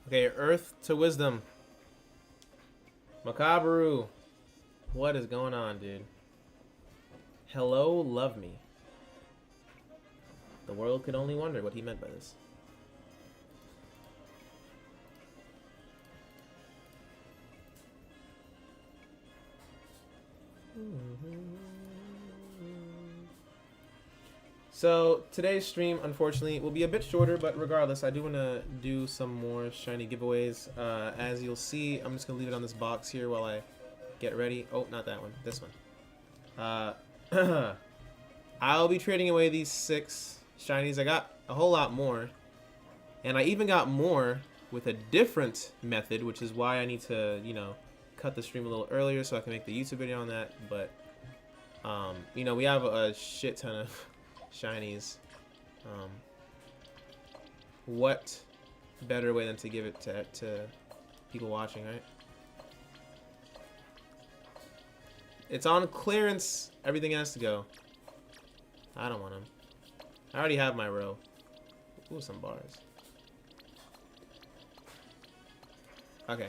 Okay, Earth to Wisdom. Makabaru. What is going on, dude? Hello, love me. The world could only wonder what he meant by this. So today's stream, unfortunately, will be a bit shorter, but regardless, I do want to do some more shiny giveaways. As you'll see, I'm just gonna leave it on this box here while I get ready. Oh, not that one, this one. I'll be trading away these 6 shinies. I got a whole lot more, and I even got more with a different method, which is why I need to, you know, cut the stream a little earlier so I can make the YouTube video on that. But you know, we have a shit ton of shinies. What better way than to give it to people watching, right? It's on clearance. Everything has to go. I don't want them. I already have my row. Ooh, some bars. Okay.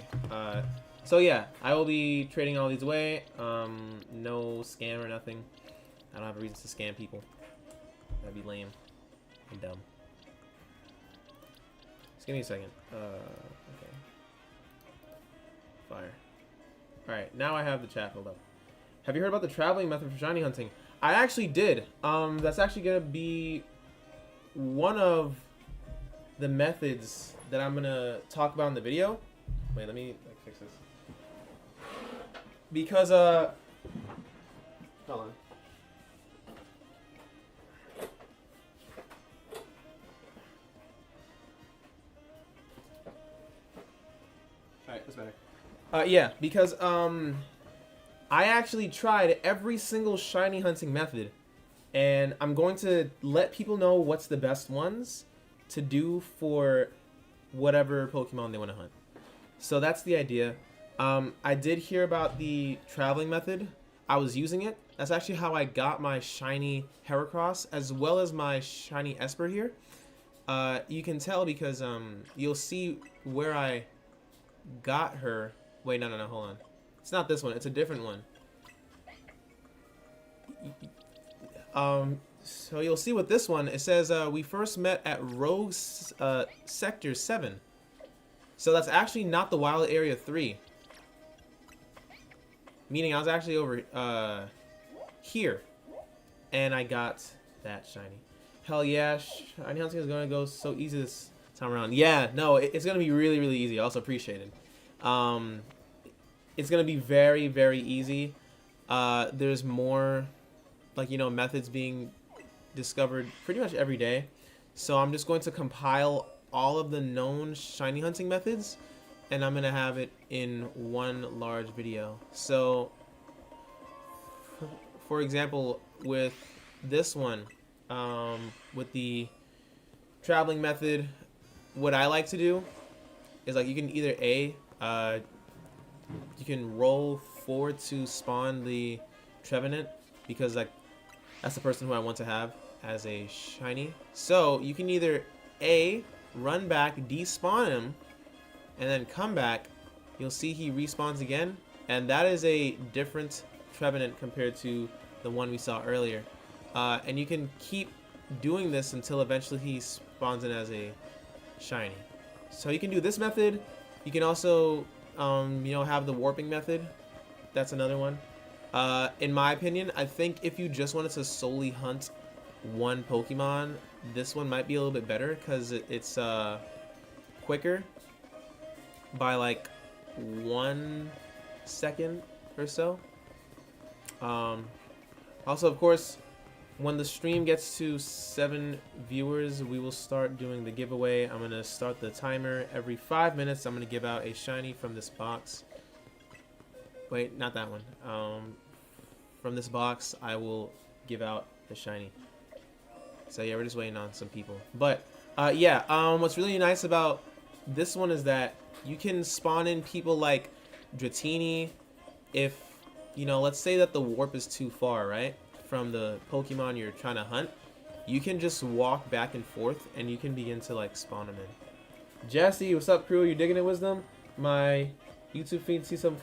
So yeah, I will be trading all these away. No scam or nothing. I don't have a reason to scam people. That'd be lame and dumb. Just give me a second. Okay. Fire. Alright, now I have the chat filled up. Have you heard about the traveling method for shiny hunting? I actually did. That's actually gonna be one of the methods that I'm gonna talk about in the video. Wait, let me fix this. Because hold on. Alright, that's better. Yeah, because I actually tried every single shiny hunting method, and I'm going to let people know what's the best ones to do for whatever Pokemon they want to hunt. So that's the idea. I did hear about the traveling method. I was using it. That's actually how I got my shiny Heracross as well as my shiny Esper here. You can tell because you'll see where I got her. Wait, no, hold on. It's not this one. It's a different one. So you'll see with this one, it says we first met at Rogue Sector 7. So that's actually not the Wild Area 3. Meaning I was actually over here. And I got that shiny. Hell yeah, shiny hunting is going to go so easy this time around. Yeah, no, it's going to be really, really easy. I also appreciate it. It's going to be very, very easy. There's more, like, you know, methods being discovered pretty much every day. So I'm just going to compile all of the known shiny hunting methods, and I'm going to have it in one large video. So, for example, with this one, with the traveling method, what I like to do is, like, you can either you can roll forward to spawn the Trevenant, because, like, that's the person who I want to have as a shiny. So you can either run back, despawn him, and then come back. You'll see he respawns again, and that is a different Trevenant compared to the one we saw earlier. And you can keep doing this until eventually he spawns in as a shiny. So you can do this method. You can also you know, have the warping method. That's another one. In my opinion, I think if you just wanted to solely hunt one Pokemon, this one might be a little bit better because it's quicker by like 1 second or so. Also, of course, when the stream gets to 7 viewers, we will start doing the giveaway. I'm going to start the timer. Every 5 minutes, I'm going to give out a shiny from this box. Wait, not that one. From this box, I will give out the shiny. So yeah, we're just waiting on some people. But yeah, what's really nice about this one is that you can spawn in people like Dratini if, you know, let's say that the warp is too far, right? From the Pokemon you're trying to hunt. You can just walk back and forth and you can begin to, like, spawn them in. Jesse, what's up, crew? You digging it, Wisdom? My YouTube feed see some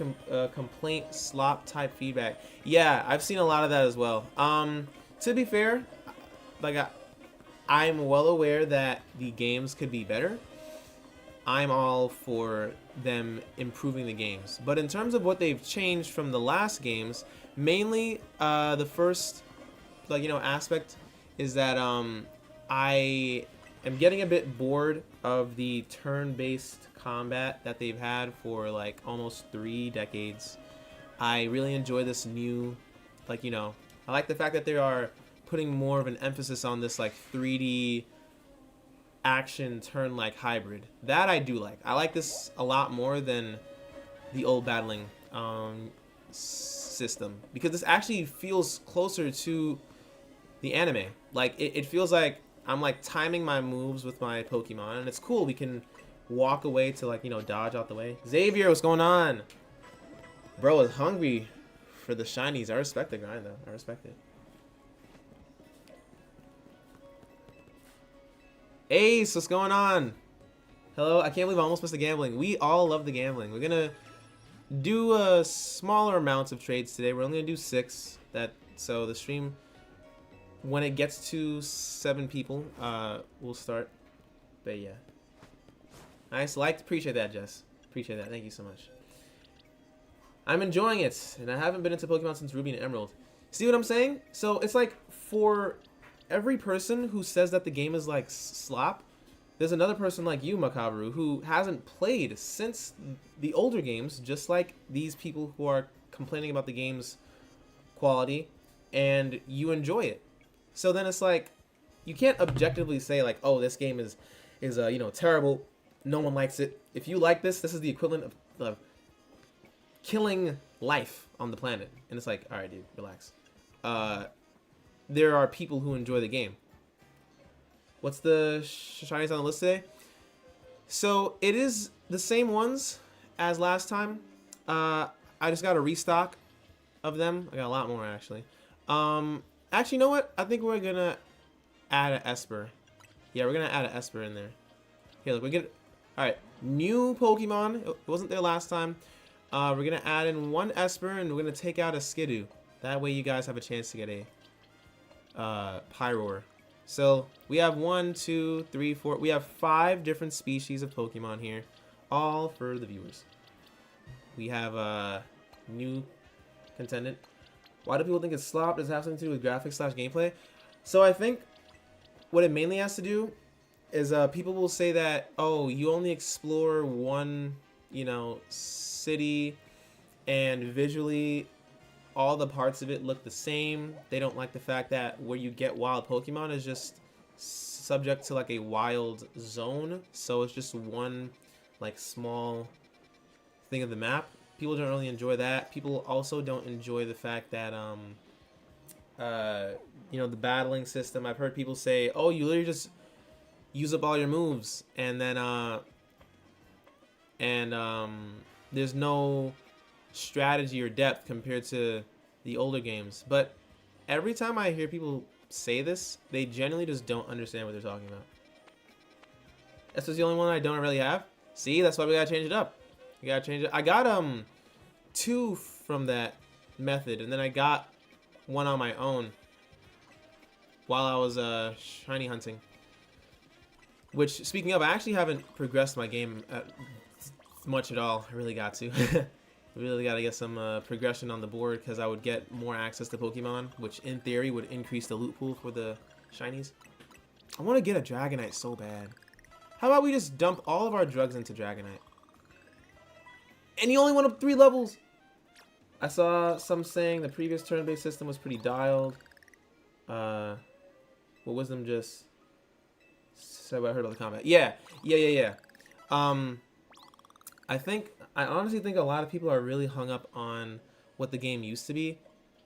complaint slop type feedback. Yeah, I've seen a lot of that as well. To be fair, like I'm well aware that the games could be better. I'm all for them improving the games. But in terms of what they've changed from the last games, mainly the first aspect is that I am getting a bit bored of the turn-based combat that they've had for like almost 3 decades. I really enjoy this new, I like the fact that they are putting more of an emphasis on this like 3D action turn like hybrid. That I do like. I like this a lot more than the old battling system, because this actually feels closer to the anime. Like it feels like I'm like timing my moves with my Pokemon, and it's cool. We can walk away to like dodge out the way. Xavier, what's going on? Bro is hungry for the shinies. I respect the grind though. I respect it. Ace, what's going on? Hello, I can't believe I almost missed the gambling. We all love the gambling. We're gonna do a smaller amounts of trades today. We're only gonna do 6. So the stream, when it gets to 7 people, we'll start. But yeah, nice. Appreciate that, Jess. Appreciate that. Thank you so much. I'm enjoying it, and I haven't been into Pokemon since Ruby and Emerald. See what I'm saying? So it's like for every person who says that the game is like slop, there's another person like you, Makabaru, who hasn't played since the older games, just like these people who are complaining about the game's quality, and you enjoy it. So then it's like, you can't objectively say like, oh, this game is terrible, no one likes it. If you like this is the equivalent of killing life on the planet. And it's like, all right, dude, relax. There are people who enjoy the game. What's the shinies on the list today? So it is the same ones as last time. I just got a restock of them. I got a lot more actually. Actually, you know what? I think we're gonna add an Esper. Yeah, we're gonna add an Esper in there. Here, look, we get. All right, new Pokemon. It wasn't there last time. We're gonna add in 1 Esper, and we're gonna take out a Skidoo. That way, you guys have a chance to get a Pyroar. So we have 1, 2, 3, 4. We have 5 different species of Pokemon here, all for the viewers. We have a new contendant. Why do people think it's slop? Does it have something to do with graphics / gameplay? So I think what it mainly has to do is people will say that, oh, you only explore one, city, and visually all the parts of it look the same. They don't like the fact that where you get wild Pokemon is just subject to like a wild zone, so it's just one like small thing of the map. People don't really enjoy that. People also don't enjoy the fact that the battling system. I've heard people say, oh, you literally just use up all your moves, and then there's no strategy or depth compared to the older games. But every time I hear people say this, they genuinely just don't understand what they're talking about. That's just the only one I don't really have. See, that's why we gotta change it up. You gotta change it. I got 2 from that method, and then I got 1 on my own while I was shiny hunting. Which, speaking of, I actually haven't progressed my game much at all. I really got to. Really got to get some progression on the board, because I would get more access to Pokemon, which in theory would increase the loot pool for the shinies. I want to get a Dragonite so bad. How about we just dump all of our drugs into Dragonite? And you only went up 3 levels! I saw some saying the previous turn-based system was pretty dialed. What Wisdom just said what I heard about the combat. Yeah. I honestly think a lot of people are really hung up on what the game used to be,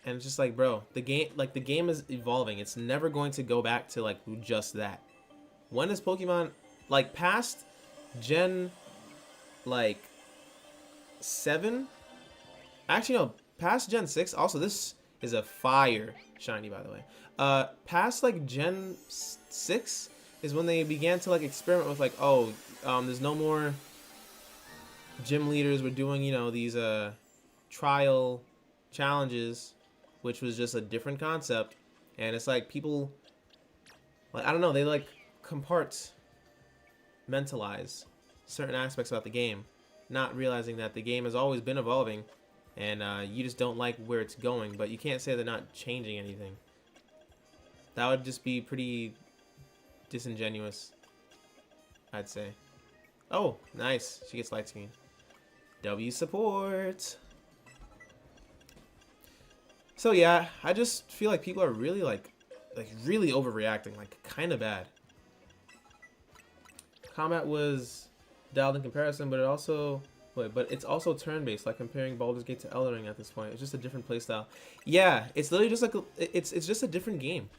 and it's just like, bro, the game is evolving. It's never going to go back to like just that. When is Pokemon like past Gen like 7? Actually, no, past Gen 6. Also, this is a fire shiny, by the way. Past like Gen 6 is when they began to like experiment with like, oh, There's no more gym leaders. We're doing, you know, these trial challenges, which was just a different concept. And it's like people, like, I don't know, they like compartmentalize certain aspects about the game, not realizing that the game has always been evolving, and you just don't like where it's going. But you can't say they're not changing anything. That would just be pretty disingenuous, I'd say. Oh, nice. She gets light screen. W support. So yeah, I just feel like people are really like really overreacting, like kind of bad. Combat was dialed in comparison, but it's also turn-based, like comparing Baldur's Gate to Elden Ring at this point. It's just a different playstyle. Yeah, it's literally just like it's just a different game.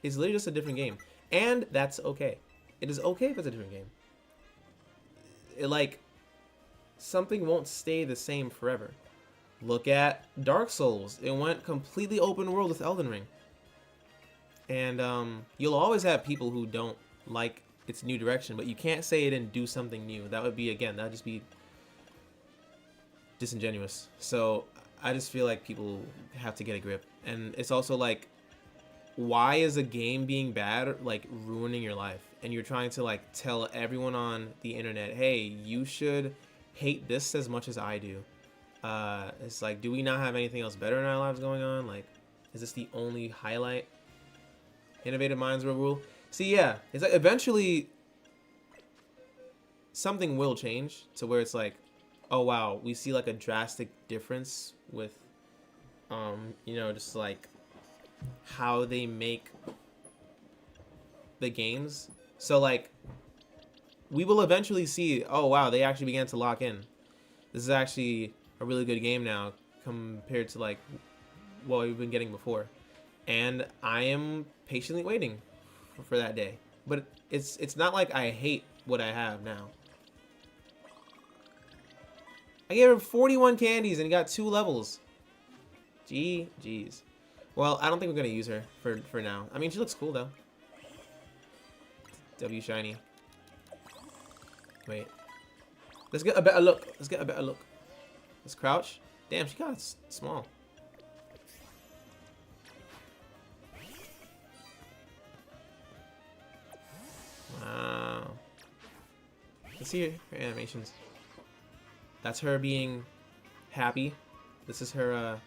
It's literally just a different game, and that's okay. It is okay if it's a different game. Like, something won't stay the same forever. Look at Dark Souls. It went completely open world with Elden Ring. And you'll always have people who don't like its new direction, but you can't say it didn't do something new. That would just be disingenuous. So I just feel like people have to get a grip. And it's also like, why is a game being bad like ruining your life? And you're trying to like tell everyone on the internet, hey, you should hate this as much as I do. It's like, do we not have anything else better in our lives going on? Like, is this the only highlight? Innovative minds will rule. See, yeah, it's like eventually something will change to where it's like, oh wow, we see like a drastic difference with, you know, just like how they make the games. So like, we will eventually see, oh wow, they actually began to lock in. This is actually a really good game now compared to like what we've been getting before. And I am patiently waiting for that day. But it's not like I hate what I have now. I gave her 41 candies and got 2 levels. Jeez. Well, I don't think we're gonna use her for now. I mean, she looks cool though. W shiny. Wait. Let's get a better look. Let's crouch. Damn, she got small. Wow. Let's see her animations. That's her being happy. This is her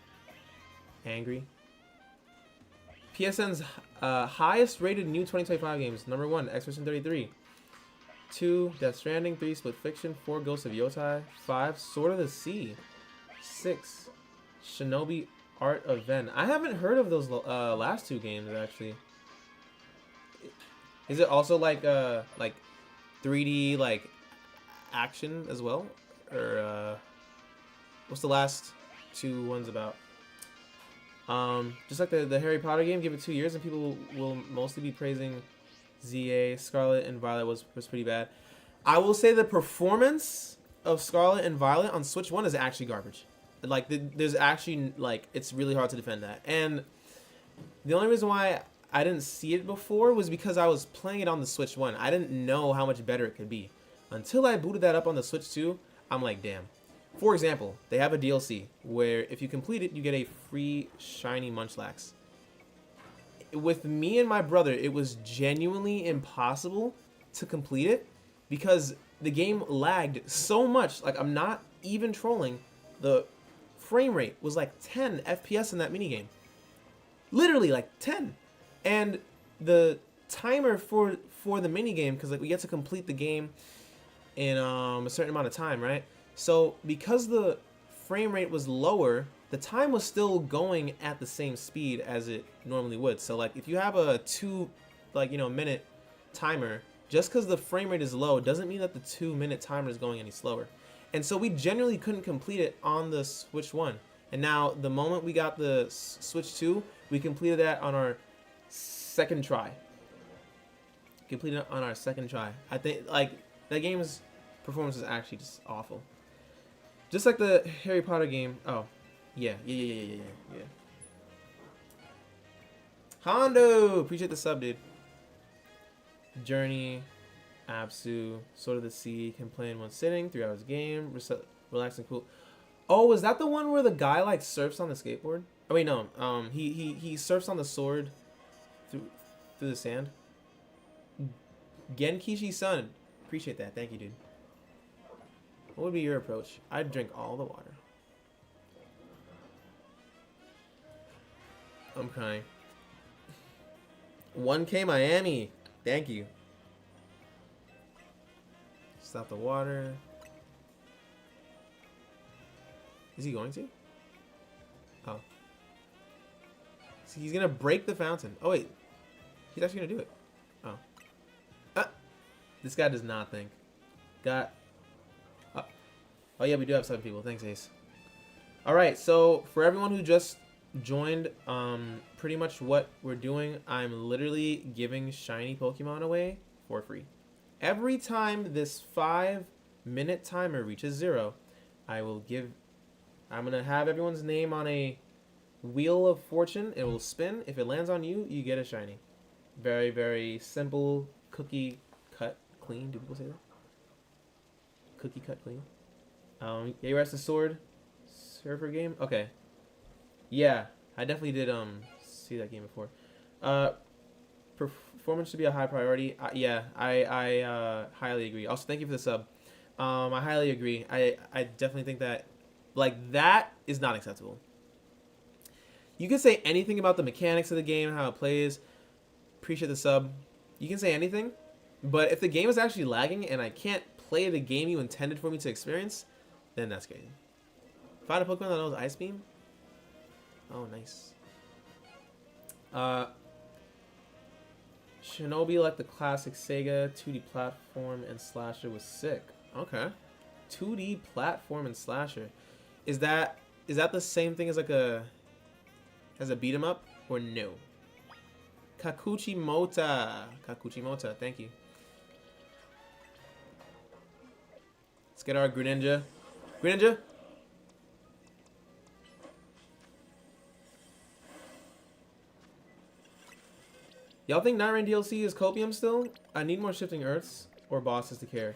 angry. PSN's highest rated new 2025 games. Number 1, Expedition 33. 2, Death Stranding. 3, Split Fiction. 4, Ghost of Yotai. 5, Sword of the Sea. 6, Shinobi Art of Ven. I haven't heard of those last 2 games actually. Is it also like 3D like action as well, or what's the last 2 ones about? Just like the Harry Potter game, give it 2 years and people will mostly be praising ZA. Scarlet and Violet was pretty bad. I will say the performance of Scarlet and Violet on Switch 1 is actually garbage. Like, there's actually, like, it's really hard to defend that. And the only reason why I didn't see it before was because I was playing it on the Switch 1. I didn't know how much better it could be. Until I booted that up on the Switch 2, I'm like, damn. For example, they have a DLC where if you complete it, you get a free shiny Munchlax. With me and my brother, it was genuinely impossible to complete it because the game lagged so much. Like, I'm not even trolling. The frame rate was like 10 FPS in that minigame. Literally like 10. And the timer for the minigame, because like we get to complete the game in a certain amount of time, right? So because the frame rate was lower, the time was still going at the same speed as it normally would. So like if you have a 2 minute timer, just because the frame rate is low doesn't mean that the 2-minute timer is going any slower. And so we generally couldn't complete it on the Switch 1. And now the moment we got the Switch 2, we completed that on our second try. Completed it on our second try. I think like that game's performance is actually just awful. Just like the Harry Potter game. Oh, yeah. Hondo, appreciate the sub, dude. Journey. Absu, Sword of the Sea, can play in one sitting, 3 hours game, relax and cool. Oh, is that the one where the guy like surfs on the skateboard? Oh wait, no. He surfs on the sword through the sand. Genkishi-san, appreciate that. Thank you, dude. What would be your approach? I'd drink all the water. I'm crying. 1K Miami. Thank you. Stop the water. Is he going to? Oh. See, he's gonna break the fountain. Oh wait. He's actually gonna do it. Oh. Ah. This guy does not think. Got. Oh yeah, we do have 7 people. Thanks, Ace. Alright, so for everyone who just joined, pretty much what we're doing, I'm literally giving shiny Pokemon away for free. Every time this 5-minute timer reaches 0, I'm gonna have everyone's name on a wheel of fortune. It will spin. If it lands on you, you get a shiny. Very, very simple, cookie cut clean. Do people say that? Cookie cut clean. Yeah, you rest the sword server game. Okay. Yeah, I definitely did see that game before. Performance should be a high priority. Yeah, I highly agree. Also, thank you for the sub. I highly agree. I definitely think that, like, that is not acceptable. You can say anything about the mechanics of the game, how it plays. Appreciate the sub. You can say anything, but if the game is actually lagging and I can't play the game you intended for me to experience, then that's crazy. Find a Pokemon that knows Ice Beam. Oh, nice. Shinobi, like the classic Sega 2D platform and slasher, was sick. Okay. 2D platform and slasher. Is that the same thing as like a beat 'em up or no? Kakuchi Mota. Kakuchi Mota, thank you. Let's get our Greninja. Greninja. Y'all think Night Rain DLC is copium still? I need more Shifting Earths or bosses to care.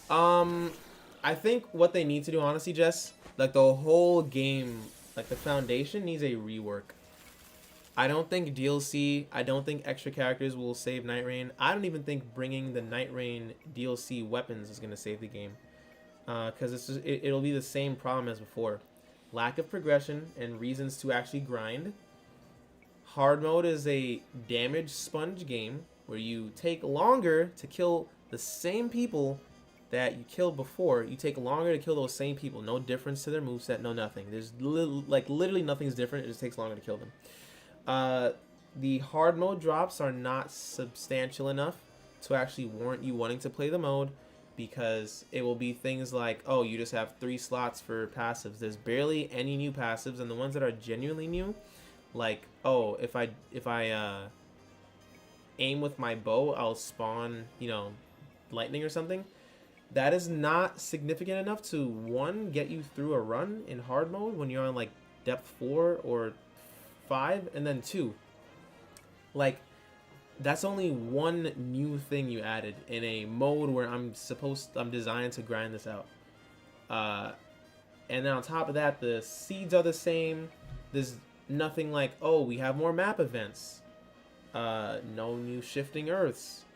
I think what they need to do, honestly, Jess, like the whole game, like the foundation needs a rework. I don't think DLC, I don't think extra characters will save Night Rain. I don't even think bringing the Night Rain DLC weapons is going to save the game. Because it'll be the same problem as before. Lack of progression and reasons to actually grind. Hard mode is a damage sponge game where you take longer to kill the same people that you killed before. You take longer to kill those same people. No difference to their moveset, no nothing. There's literally nothing's different. It just takes longer to kill them. The hard mode drops are not substantial enough to actually warrant you wanting to play the mode, because it will be things like, oh, you just have 3 slots for passives. There's barely any new passives, and the ones that are genuinely new, like, oh, if I aim with my bow, I'll spawn, you know, lightning or something. That is not significant enough to, 1, get you through a run in hard mode when you're on like depth 4 or 5, and then 2, like, that's only one new thing you added in a mode where I'm designed to grind this out. And then on top of that, the seeds are the same. There's nothing like, oh, we have more map events. No new Shifting Earths.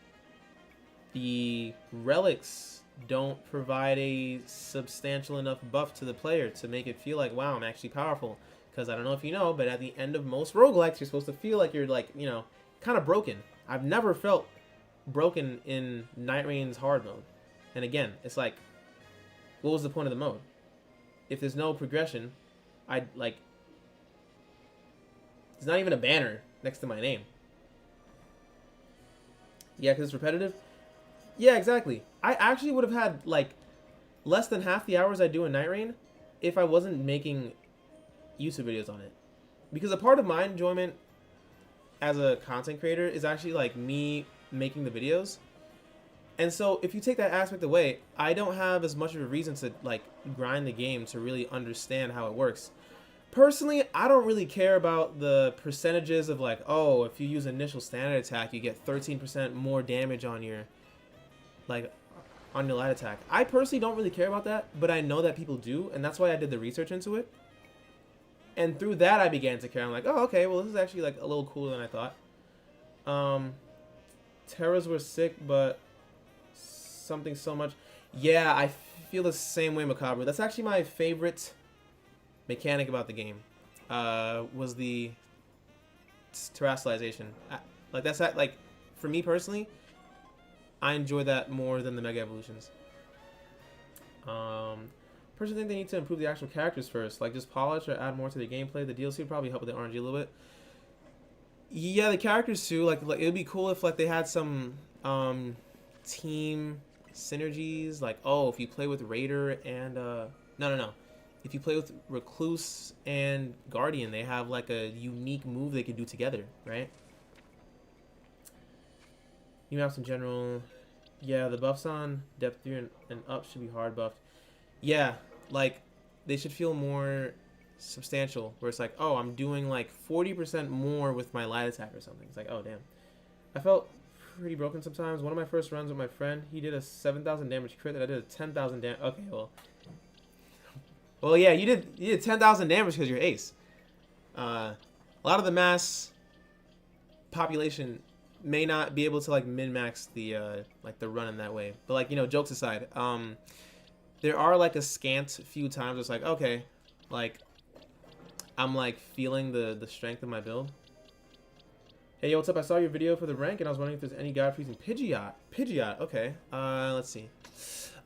The relics don't provide a substantial enough buff to the player to make it feel like, wow, I'm actually powerful. Because I don't know if you know, but at the end of most roguelikes, you're supposed to feel like you're, like, you know, kind of broken. I've never felt broken in Night Rain's hard mode. And again, it's like, what was the point of the mode? If there's no progression, I'd like, there's not even a banner next to my name. Yeah, because it's repetitive. Yeah, exactly. I actually would have had like less than half the hours I do in Night Rain if I wasn't making YouTube videos on it. Because a part of my enjoyment as a content creator is actually like me making the videos. And so if you take that aspect away, I don't have as much of a reason to like grind the game to really understand how it works. Personally, I don't really care about the percentages of like, oh, if you use initial standard attack, you get 13% more damage on your like on your light attack. I personally don't really care about that, but I know that people do, and that's why I did the research into it. And through that, I began to care. I'm like, oh, okay, well, this is actually like a little cooler than I thought. Terras were sick, but something so much. Yeah, I feel the same way, Macabre. That's actually my favorite mechanic about the game. Was the terrestrialization. Like that's that. Like for me personally, I enjoy that more than the Mega Evolutions. Personally, think they need to improve the actual characters first, like just polish or add more to the gameplay. The DLC would probably help with the RNG a little bit. Yeah, the characters too. Like it would be cool if like they had some team synergies. Like, oh, if you play with Raider and no. If you play with Recluse and Guardian, they have like a unique move they could do together, right? New maps in general. Yeah, the buffs on depth 3 and up should be hard buffed. Yeah, like they should feel more substantial, where it's like, oh, I'm doing like 40% more with my light attack or something. It's like, oh damn. I felt pretty broken sometimes. One of my first runs with my friend, he did a 7,000 damage crit and I did a 10,000 damage. Okay, well yeah, you did 10,000 damage because you're ace. A lot of the mass population may not be able to like min-max the like the run in that way, but like, you know, jokes aside, there are like a scant few times it's like, okay, like I'm like feeling the strength of my build. Hey, yo, what's up? I saw your video for the rank and I was wondering if there's any guide for using Pidgeot. Okay, let's see.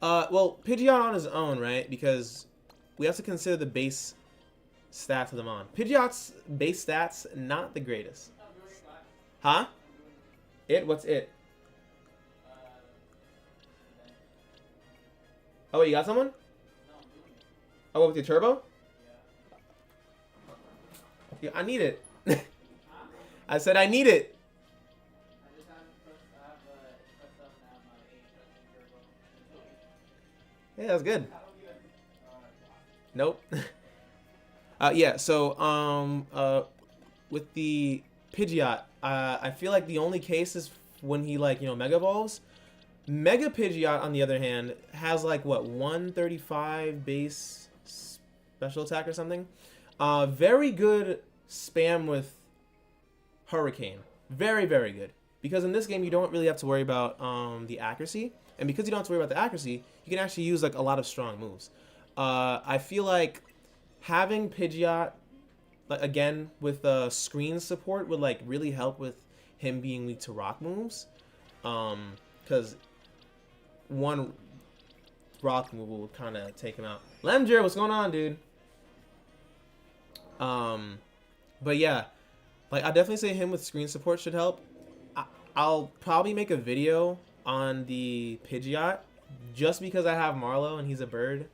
Well, Pidgeot on his own, right? Because we have to consider the base stats of them on. Pidgeot's base stats not the greatest. Huh? What's it? Oh, wait, you got someone? Oh, with your turbo? Yeah, I need it. I said I need it. Yeah, that's good. Nope. Yeah, so with the Pidgeot, I feel like the only case is when he, like, you know, Mega Evolves. Mega Pidgeot, on the other hand, has like what, 135 base special attack or something. Very good spam with Hurricane. Very, very good. Because in this game you don't really have to worry about the accuracy, and because you don't have to worry about the accuracy, you can actually use like a lot of strong moves. I feel like having Pidgeot, like, again with screen support would like really help with him being weak to rock moves, because one rock move will kind of take him out. Lemjer, what's going on, dude? But yeah, like I definitely say him with screen support should help. I'll probably make a video on the Pidgeot just because I have Marlowe and he's a bird.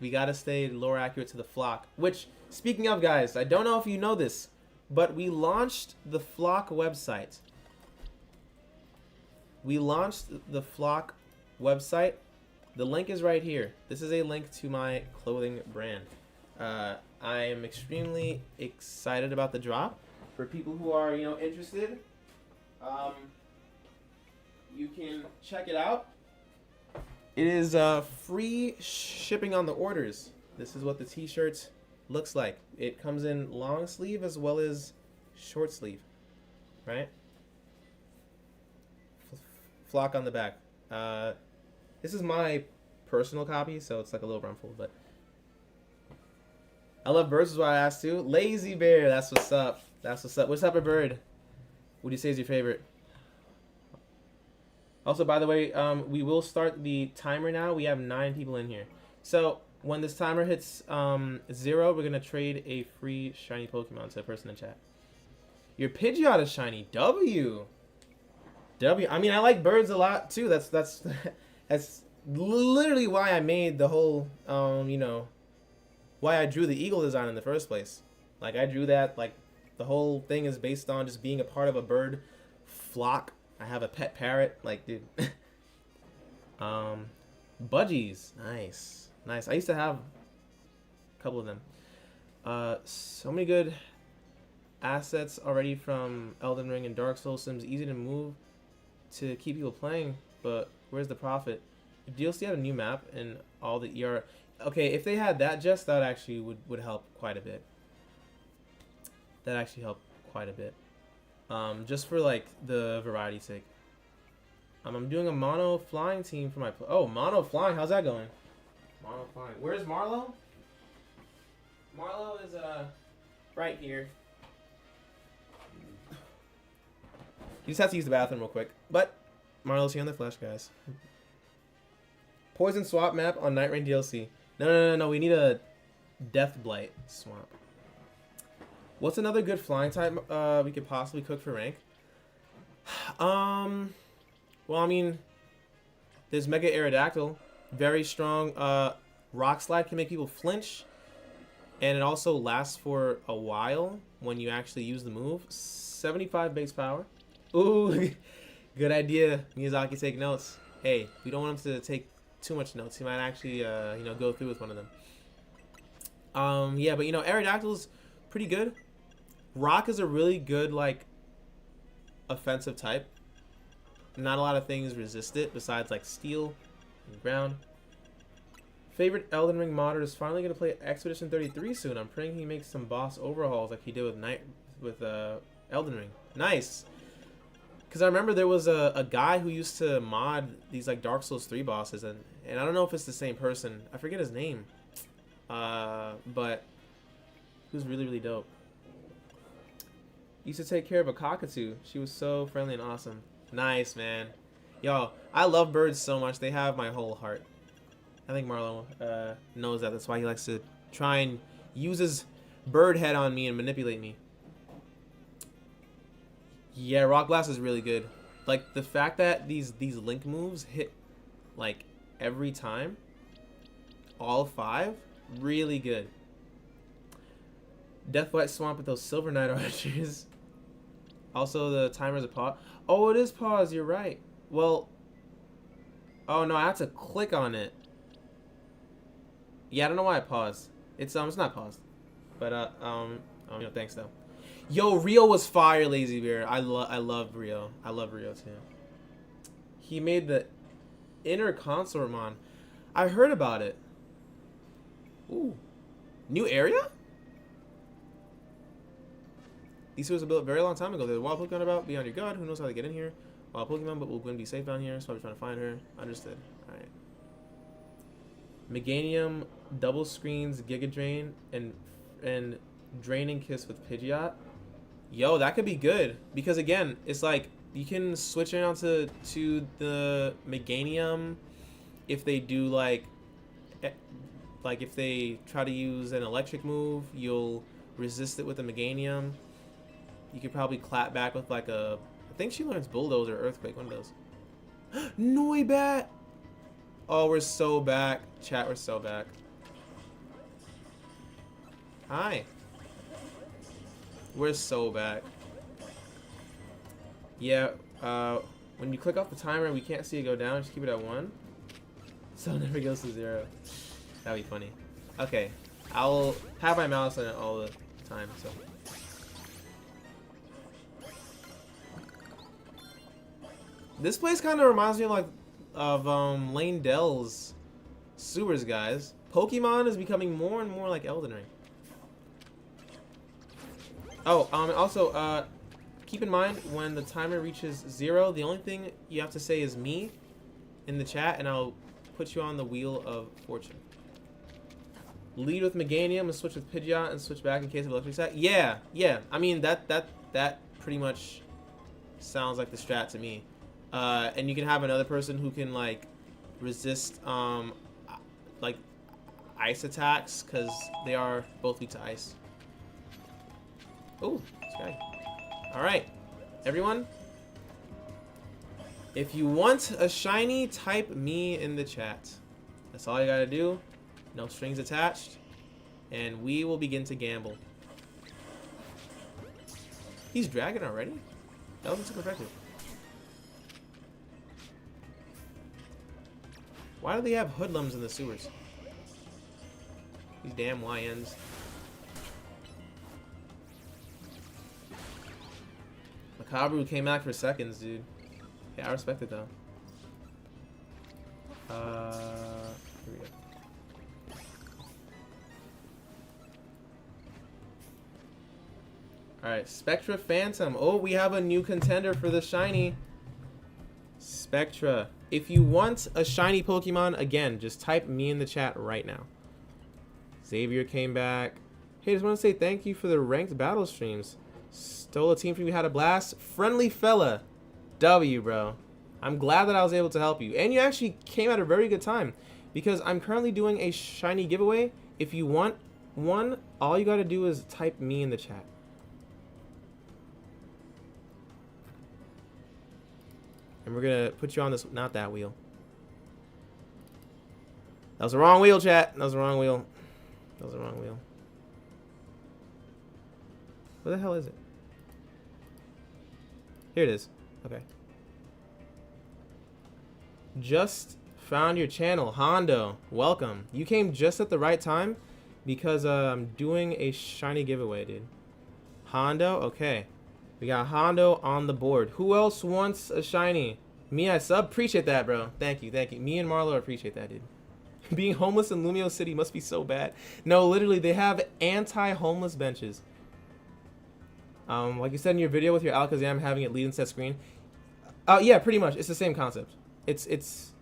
We gotta stay lore accurate to the flock. Which, speaking of, guys, I don't know if you know this, but we launched the flock website. We launched the flock website. The link is right here. This is a link to my clothing brand. I am extremely excited about the drop. For people who are, you know, interested, you can check it out. It is free shipping on the orders. This is what the t-shirt looks like. It comes in long sleeve as well as short sleeve, right? Flock on the back. This is my personal copy, so it's like a little rumpled, but I love birds is what I asked too. Lazy Bear, that's what's up. That's what's up. What type of bird would you say is your favorite? Also, by the way, we will start the timer now. We have 9 people in here. So when this timer hits 0, we're gonna trade a free shiny Pokemon to a person in chat. Your Pidgeot is shiny. W. I mean, I like birds a lot too. That's literally why I made the whole you know, why I drew the eagle design in the first place. Like I drew that, like the whole thing is based on just being a part of a bird flock. I have a pet parrot, like, dude. Budgies, nice. I used to have a couple of them. So many good assets already from Elden Ring and Dark Souls. Sims easy to move to keep people playing, but where's the profit? If DLC had a new map and all the ER, okay, if they had that, just that actually would help quite a bit. That actually helped quite a bit. Just for like the variety's sake. I'm doing a mono flying team for my mono flying. How's that going? Mono flying. Where's Marlo? Marlo is right here. You just have to use the bathroom real quick. But Marlo's here on the flesh, guys. Poison swap map on Night Rain DLC. No. We need a Death Blight swamp. What's another good flying type we could possibly cook for rank? Well, I mean, there's Mega Aerodactyl. Very strong. Rock Slide can make people flinch. And it also lasts for a while when you actually use the move. 75 base power. Ooh, good idea. Miyazaki, take notes. Hey, we don't want him to take too much notes. He might actually, go through with one of them. Yeah, but Aerodactyl's pretty good. Rock is a really good, like, offensive type. Not a lot of things resist it besides, like, steel and ground. Favorite Elden Ring modder is finally going to play Expedition 33 soon. I'm praying he makes some boss overhauls like he did with Elden Ring. Nice. Because I remember there was a guy who used to mod these like Dark Souls 3 bosses, and I don't know if it's the same person. I forget his name. But he was really, really dope. Used to take care of a cockatoo. She was so friendly and awesome. Nice, man. Yo, I love birds so much. They have my whole heart. I think Marlo knows that. That's why he likes to try and use his bird head on me and manipulate me. Yeah, Rock Blast is really good. Like, the fact that these link moves hit, like, every time. All 5. Really good. Deathblight Swamp with those Silver Knight archers. Also, the timer's a pause. Oh, it is pause. You're right. Well, oh, no, I have to click on it. Yeah, I don't know why I paused. It's not paused. But, thanks, though. Yo, Rio was fire, Lazy Bear. I love Rio. I love Rio, too. He made the Inner Consort Mon. I heard about it. Ooh. New area? These sewers were built a very long time ago. There's a wild Pokemon about beyond your god. Who knows how to get in here? Wild Pokemon, but we're going to be safe down here. So I'm trying to find her. Understood. Alright. Meganium, double screens, Giga Drain, and Draining Kiss with Pidgeot. Yo, that could be good. Because again, it's like you can switch around to the Meganium if they do like if they try to use an electric move, you'll resist it with a Meganium. You could probably clap back with like I think she learns Bulldoze or Earthquake, one of those. Noibat! Oh, we're so back. Chat, we're so back. Hi. We're so back. Yeah, when you click off the timer, we can't see it go down. Just keep it at 1. So it never goes to 0. That'd be funny. Okay, I'll have my mouse on it all the time, so. This place kind of reminds me of Lane Dell's sewers, guys. Pokemon is becoming more and more like Elden Ring. Oh, also, keep in mind when the timer reaches 0, the only thing you have to say is me in the chat, and I'll put you on the Wheel of Fortune. Lead with Meganium and switch with Pidgeot and switch back in case of electric attack. Yeah. I mean that pretty much sounds like the strat to me. And you can have another person who can like resist like ice attacks because they are both weak to ice. Oh, this guy. All right, everyone. If you want a shiny, type me in the chat. That's all you gotta do. No strings attached. And we will begin to gamble. He's dragging already? That wasn't super effective. Why do they have hoodlums in the sewers? These damn YNs. Macabru came back for seconds, dude. Yeah, I respect it though. Here we go. Alright, Spectra Phantom. Oh, we have a new contender for the shiny. Spectra. If you want a shiny Pokemon, again, just type me in the chat right now. Xavier came back. Hey, just want to say thank you for the ranked battle streams. Stole a team from you, had a blast. Friendly fella. W, bro. I'm glad that I was able to help you. And you actually came at a very good time. Because I'm currently doing a shiny giveaway. If you want one, all you got to do is type me in the chat. And we're going to put you on this, not that wheel. That was the wrong wheel, chat. That was the wrong wheel. That was the wrong wheel. Where the hell is it? Here it is. Okay. Just found your channel. Hondo, welcome. You came just at the right time because I'm doing a shiny giveaway, dude. Hondo, okay. We got Hondo on the board. Who else wants a shiny? Me, I sub. Appreciate that, bro. Thank you, thank you. Me and Marlo appreciate that, dude. Being homeless in Lumio City must be so bad. No, literally, they have anti-homeless benches. Like you said in your video with your Alakazam having it lead instead screen. Yeah, pretty much. It's the same concept. It's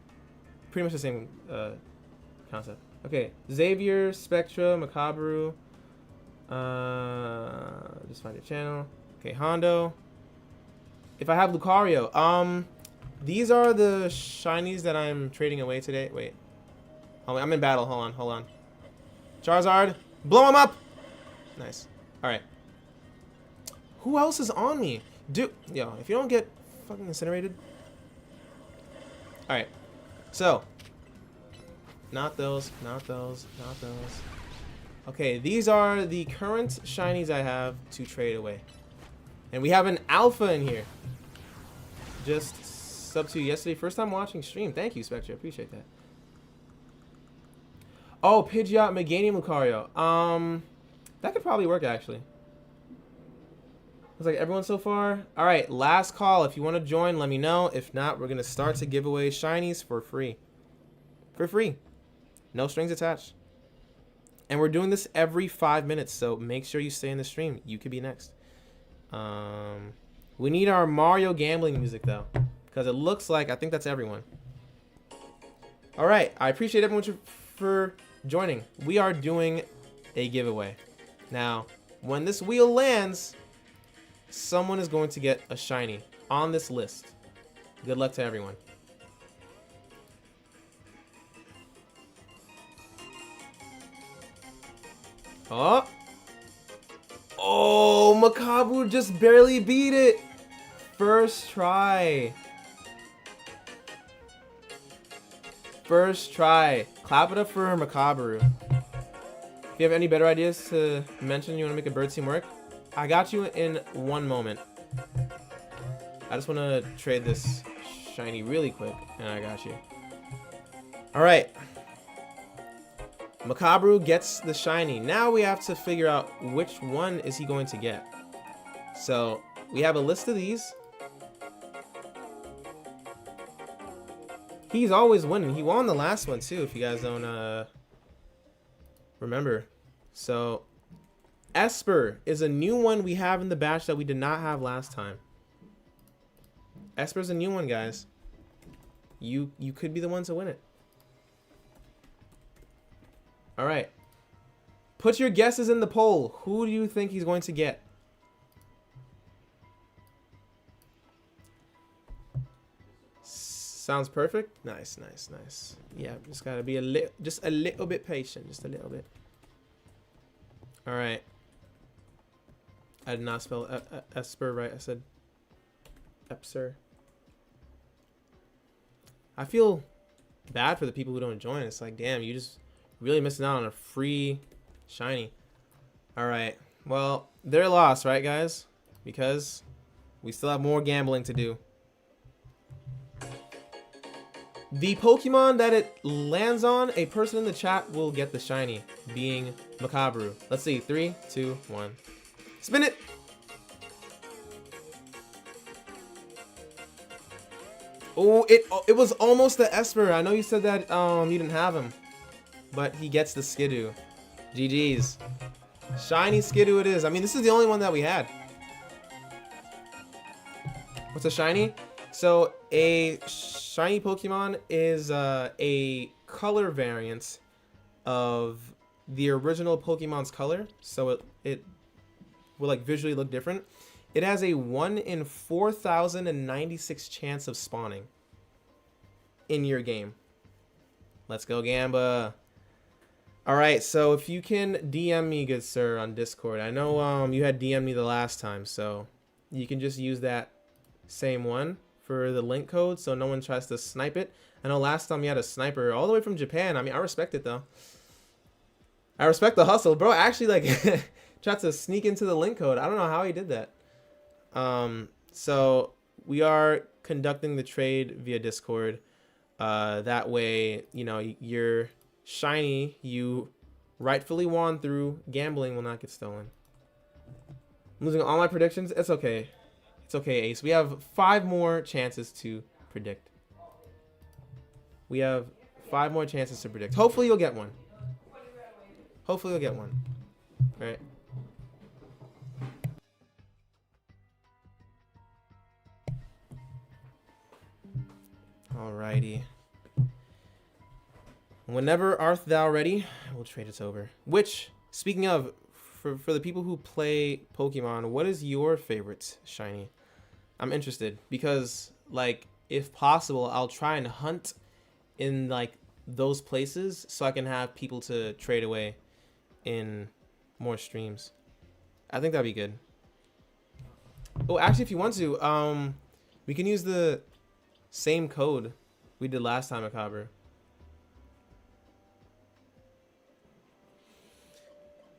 pretty much the same concept. Okay, Xavier, Spectra, Makabru. Just find your channel. Okay, Hondo. If I have Lucario, these are the shinies that I'm trading away today. Wait. Oh, I'm in battle. Hold on. Charizard, blow him up. Nice. All right. Who else is on me? Dude, yo, if you don't get fucking incinerated. All right. So, not those. Okay, these are the current shinies I have to trade away. And we have an alpha in here. Just sub to yesterday. First time watching stream. Thank you, Spectre. Appreciate that. Oh, Pidgeot, Meganium, Lucario. That could probably work, actually. Looks like everyone so far. All right, last call. If you want to join, let me know. If not, we're going to start to give away shinies for free. For free. No strings attached. And we're doing this every 5 minutes, so make sure you stay in the stream. You could be next. We need our Mario gambling music, though, because it looks like, I think that's everyone. All right, I appreciate everyone for joining. We are doing a giveaway. Now, when this wheel lands, someone is going to get a shiny on this list. Good luck to everyone. Oh, Makabu just barely beat it. First try. First try. Clap it up for Makabu. If you have any better ideas to mention, you want to make a bird team work, I got you in one moment. I just want to trade this shiny really quick, and I got you. All right. Makabru gets the shiny. Now we have to figure out which one is he going to get. So we have a list of these. He's always winning. He won the last one too, if you guys don't remember. So Esper is a new one we have in the batch that we did not have last time. Esper's a new one, guys. You could be the one to win it. All right. Put your guesses in the poll. Who do you think he's going to get? Sounds perfect. Nice, nice, nice. Yeah, just gotta be just a little bit patient, just a little bit. All right. I did not spell Esper right. I said Epser. I feel bad for the people who don't join. It's like, damn, you just really missing out on a free shiny. All right. Well, they're lost, right, guys? Because we still have more gambling to do. The Pokemon that it lands on, a person in the chat will get the shiny, being Makabru. Let's see. 3, 2, 1. Spin it! Oh, it was almost the Esper. I know you said that you didn't have him, but he gets the Skidoo. GG's. Shiny Skidoo it is. I mean, this is the only one that we had. What's a shiny? So a shiny Pokemon is a color variant of the original Pokemon's color. So it will like visually look different. It has a 1 in 4,096 chance of spawning in your game. Let's go, Gamba. All right, so if you can DM me, good sir, on Discord. I know you had DM me the last time, so you can just use that same one for the link code so no one tries to snipe it. I know last time you had a sniper all the way from Japan. I mean, I respect it, though. I respect the hustle. Bro, actually, like, tried to sneak into the link code. I don't know how he did that. So we are conducting the trade via Discord. That way, you know, your shiny you rightfully won through gambling will not get stolen. I'm losing all my predictions. It's okay. It's okay, Ace. We have 5 more chances to predict. We have 5 more chances to predict. Hopefully you'll get one. Hopefully you'll get one. All right. Alrighty. Whenever art thou ready, we'll trade it over. Which, speaking of, for the people who play Pokemon, what is your favorite shiny? I'm interested because, like, if possible, I'll try and hunt in like those places so I can have people to trade away in more streams. I think that'd be good. Oh, actually, if you want to, we can use the same code we did last time at Macabre.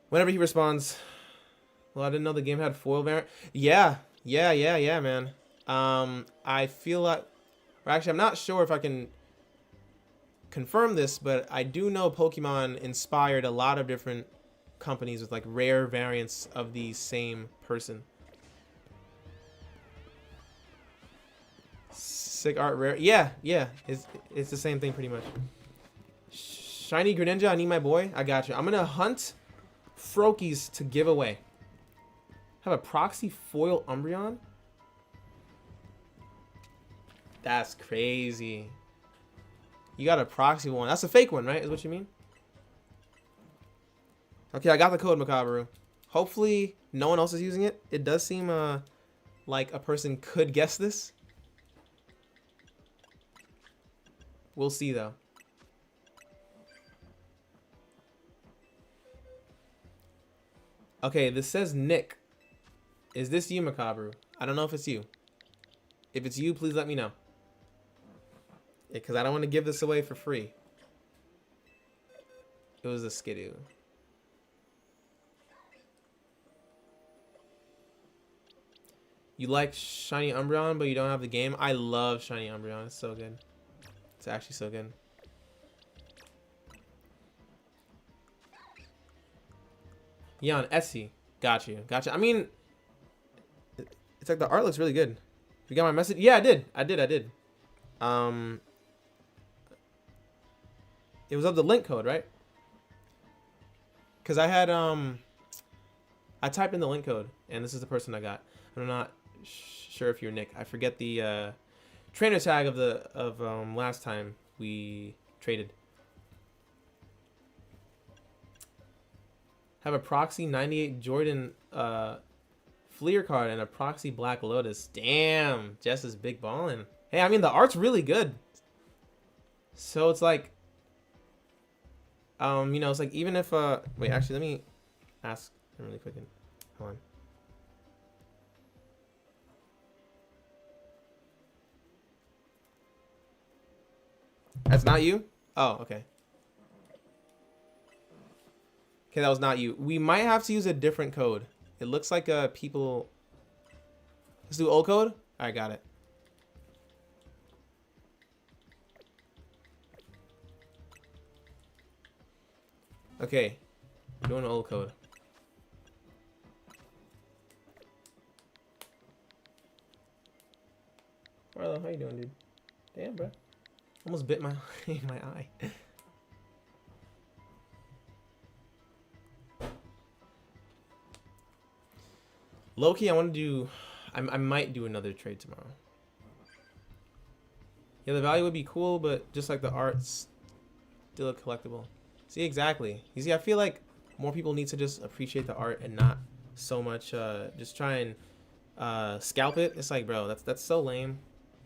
Whenever he responds, well, I didn't know the game had foil variant. Yeah, man. I feel like, or actually, I'm not sure if I can confirm this, but I do know Pokemon inspired a lot of different companies with like rare variants of the same person. Sick art rare. Yeah. It's the same thing pretty much. Shiny Greninja, I need my boy. I got you. I'm gonna hunt Froakies to give away. Have a proxy foil Umbreon? That's crazy. You got a proxy one. That's a fake one, right? Is what you mean? Okay, I got the code, Macabre. Hopefully no one else is using it. It does seem like a person could guess this. We'll see, though. Okay, this says Nick. Is this you, Macabre? I don't know if it's you. If it's you, please let me know. Because I don't want to give this away for free. It was a Skidoo. You like Shiny Umbreon, but you don't have the game? I love Shiny Umbreon. It's so good. It's actually so good. Yon, Essie. Got you. I mean, it's like the art looks really good. You got my message? Yeah, I did. It was of the link code, right? Because I had, I typed in the link code, and this is the person I got. I'm not sure if you're Nick. I forget the trainer tag of last time we traded. Have a proxy 98 Jordan Fleer card and a proxy Black Lotus. Damn, Jess is big ballin'. Hey, I mean the art's really good. So it's like, you know, it's like even if wait, actually let me ask him really quick. Hold on. That's not you? Oh, okay. Okay, that was not you. We might have to use a different code. It looks like people... Let's do old code? Alright, got it. Okay. We're doing old code. Marlo, how you doing, dude? Damn, bro. Almost bit my my eye. Loki, I want to do. I might do another trade tomorrow. Yeah, the value would be cool, but just like the art's still a collectible. See, exactly. You see, I feel like more people need to just appreciate the art and not so much just try and scalp it. It's like, bro, that's so lame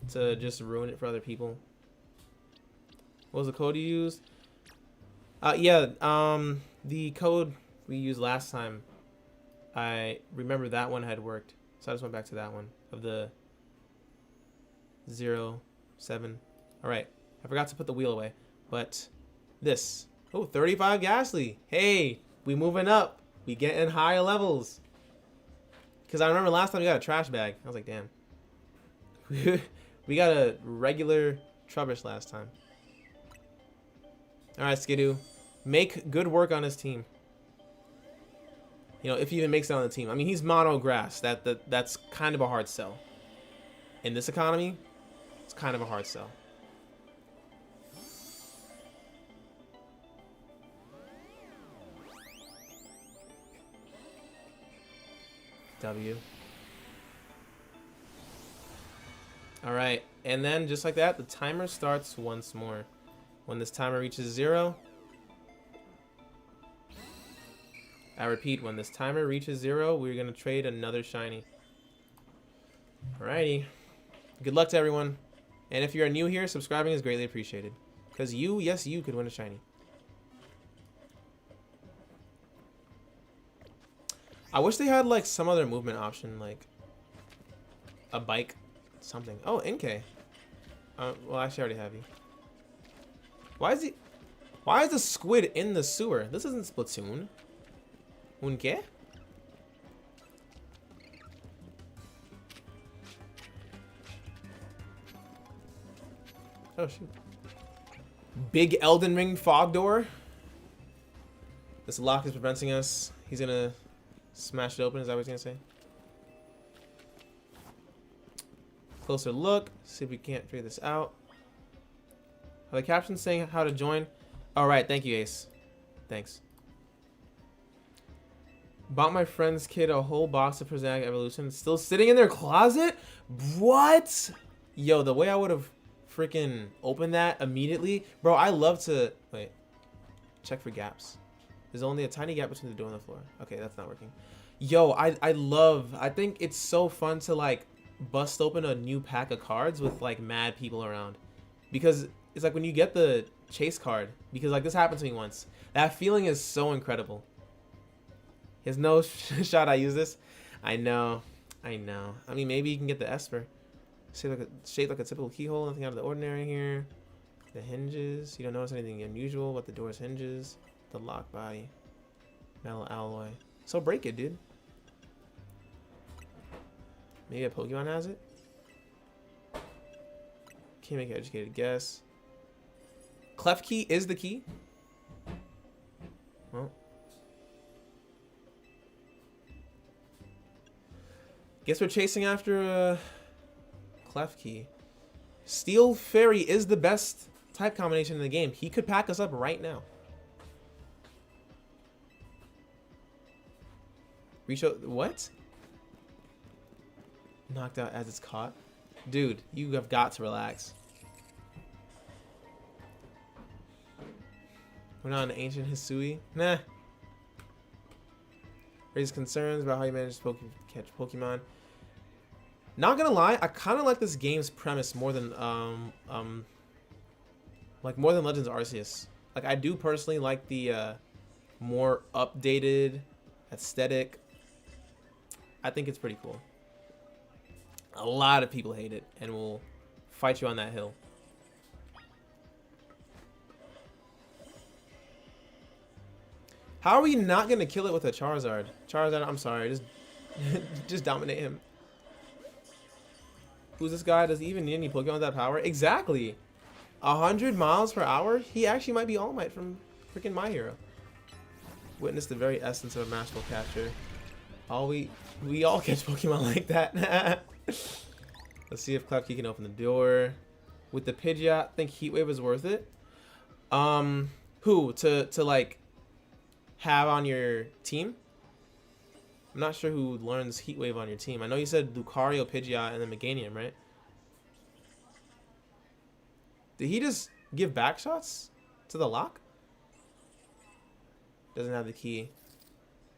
to just ruin it for other people. What was the code you used? Yeah, the code we used last time, I remember that one had worked, so I just went back to that one of the 07. All right, I forgot to put the wheel away, but this. Oh, 35 Ghastly. Hey, we moving up. We getting higher levels. Because I remember last time we got a trash bag. I was like, damn. We got a regular Trubbish last time. All right, Skidoo. Make good work on his team. You know, if he even makes it on the team. I mean, he's mono grass. That's kind of a hard sell. In this economy, it's kind of a hard sell. W. All right, and then just like that, the timer starts once more. When this timer reaches 0, I repeat, when this timer reaches 0, we're gonna trade another shiny. Alrighty, good luck to everyone, and if you're new here, subscribing is greatly appreciated, because you, yes, you could win a shiny. I wish they had like some other movement option, like a bike, something. Oh, NK. Well, actually, I already have you. Why is the squid in the sewer? This isn't Splatoon. Unke? Oh shoot. Big Elden Ring fog door. This lock is preventing us. He's gonna smash it open, is that what he's gonna say? Closer look, see if we can't figure this out. Are the captions saying how to join? Alright, thank you, Ace. Thanks. Bought my friend's kid a whole box of Prismatic Evolution. Still sitting in their closet? What? Yo, the way I would have freaking opened that immediately. Bro, I love to... Wait. Check for gaps. There's only a tiny gap between the door and the floor. Okay, that's not working. Yo, I think it's so fun to like bust open a new pack of cards with like mad people around. Because it's like when you get the chase card, because like this happened to me once. That feeling is so incredible. There's no shot I use this. I know. I mean, maybe you can get the Esper. Shaped like a typical keyhole, nothing out of the ordinary here. The hinges, you don't notice anything unusual about the door's hinges. The lock body. Metal alloy. So break it, dude. Maybe a Pokemon has it? Can't make an educated guess. Clef key is the key? Well. Guess we're chasing after a Clef key. Steel Fairy is the best type combination in the game. He could pack us up right now. Reach out. What? Knocked out as it's caught. Dude, you have got to relax. We're not an ancient Hisui. Nah. Raise concerns about how you manage to catch Pokemon. Not gonna lie, I kind of like this game's premise more than more than Legends Arceus. Like I do personally like the more updated aesthetic. I think it's pretty cool. A lot of people hate it and will fight you on that hill. How are we not gonna kill it with a Charizard? Charizard, I'm sorry, just dominate him. Who's this guy? Does he even need any Pokemon with that power? Exactly. 100 miles per hour? He actually might be All Might from freaking My Hero. Witness the very essence of a masterful capture. We all catch Pokemon like that. Let's see if Klefki can open the door. with the Pidgeot, think Heat Wave is worth it. Who to like have on your team? I'm not sure who learns Heat Wave on your team. I know you said Lucario, Pidgeot, and then Meganium, right? Did he just give back shots to the lock? Doesn't have the key.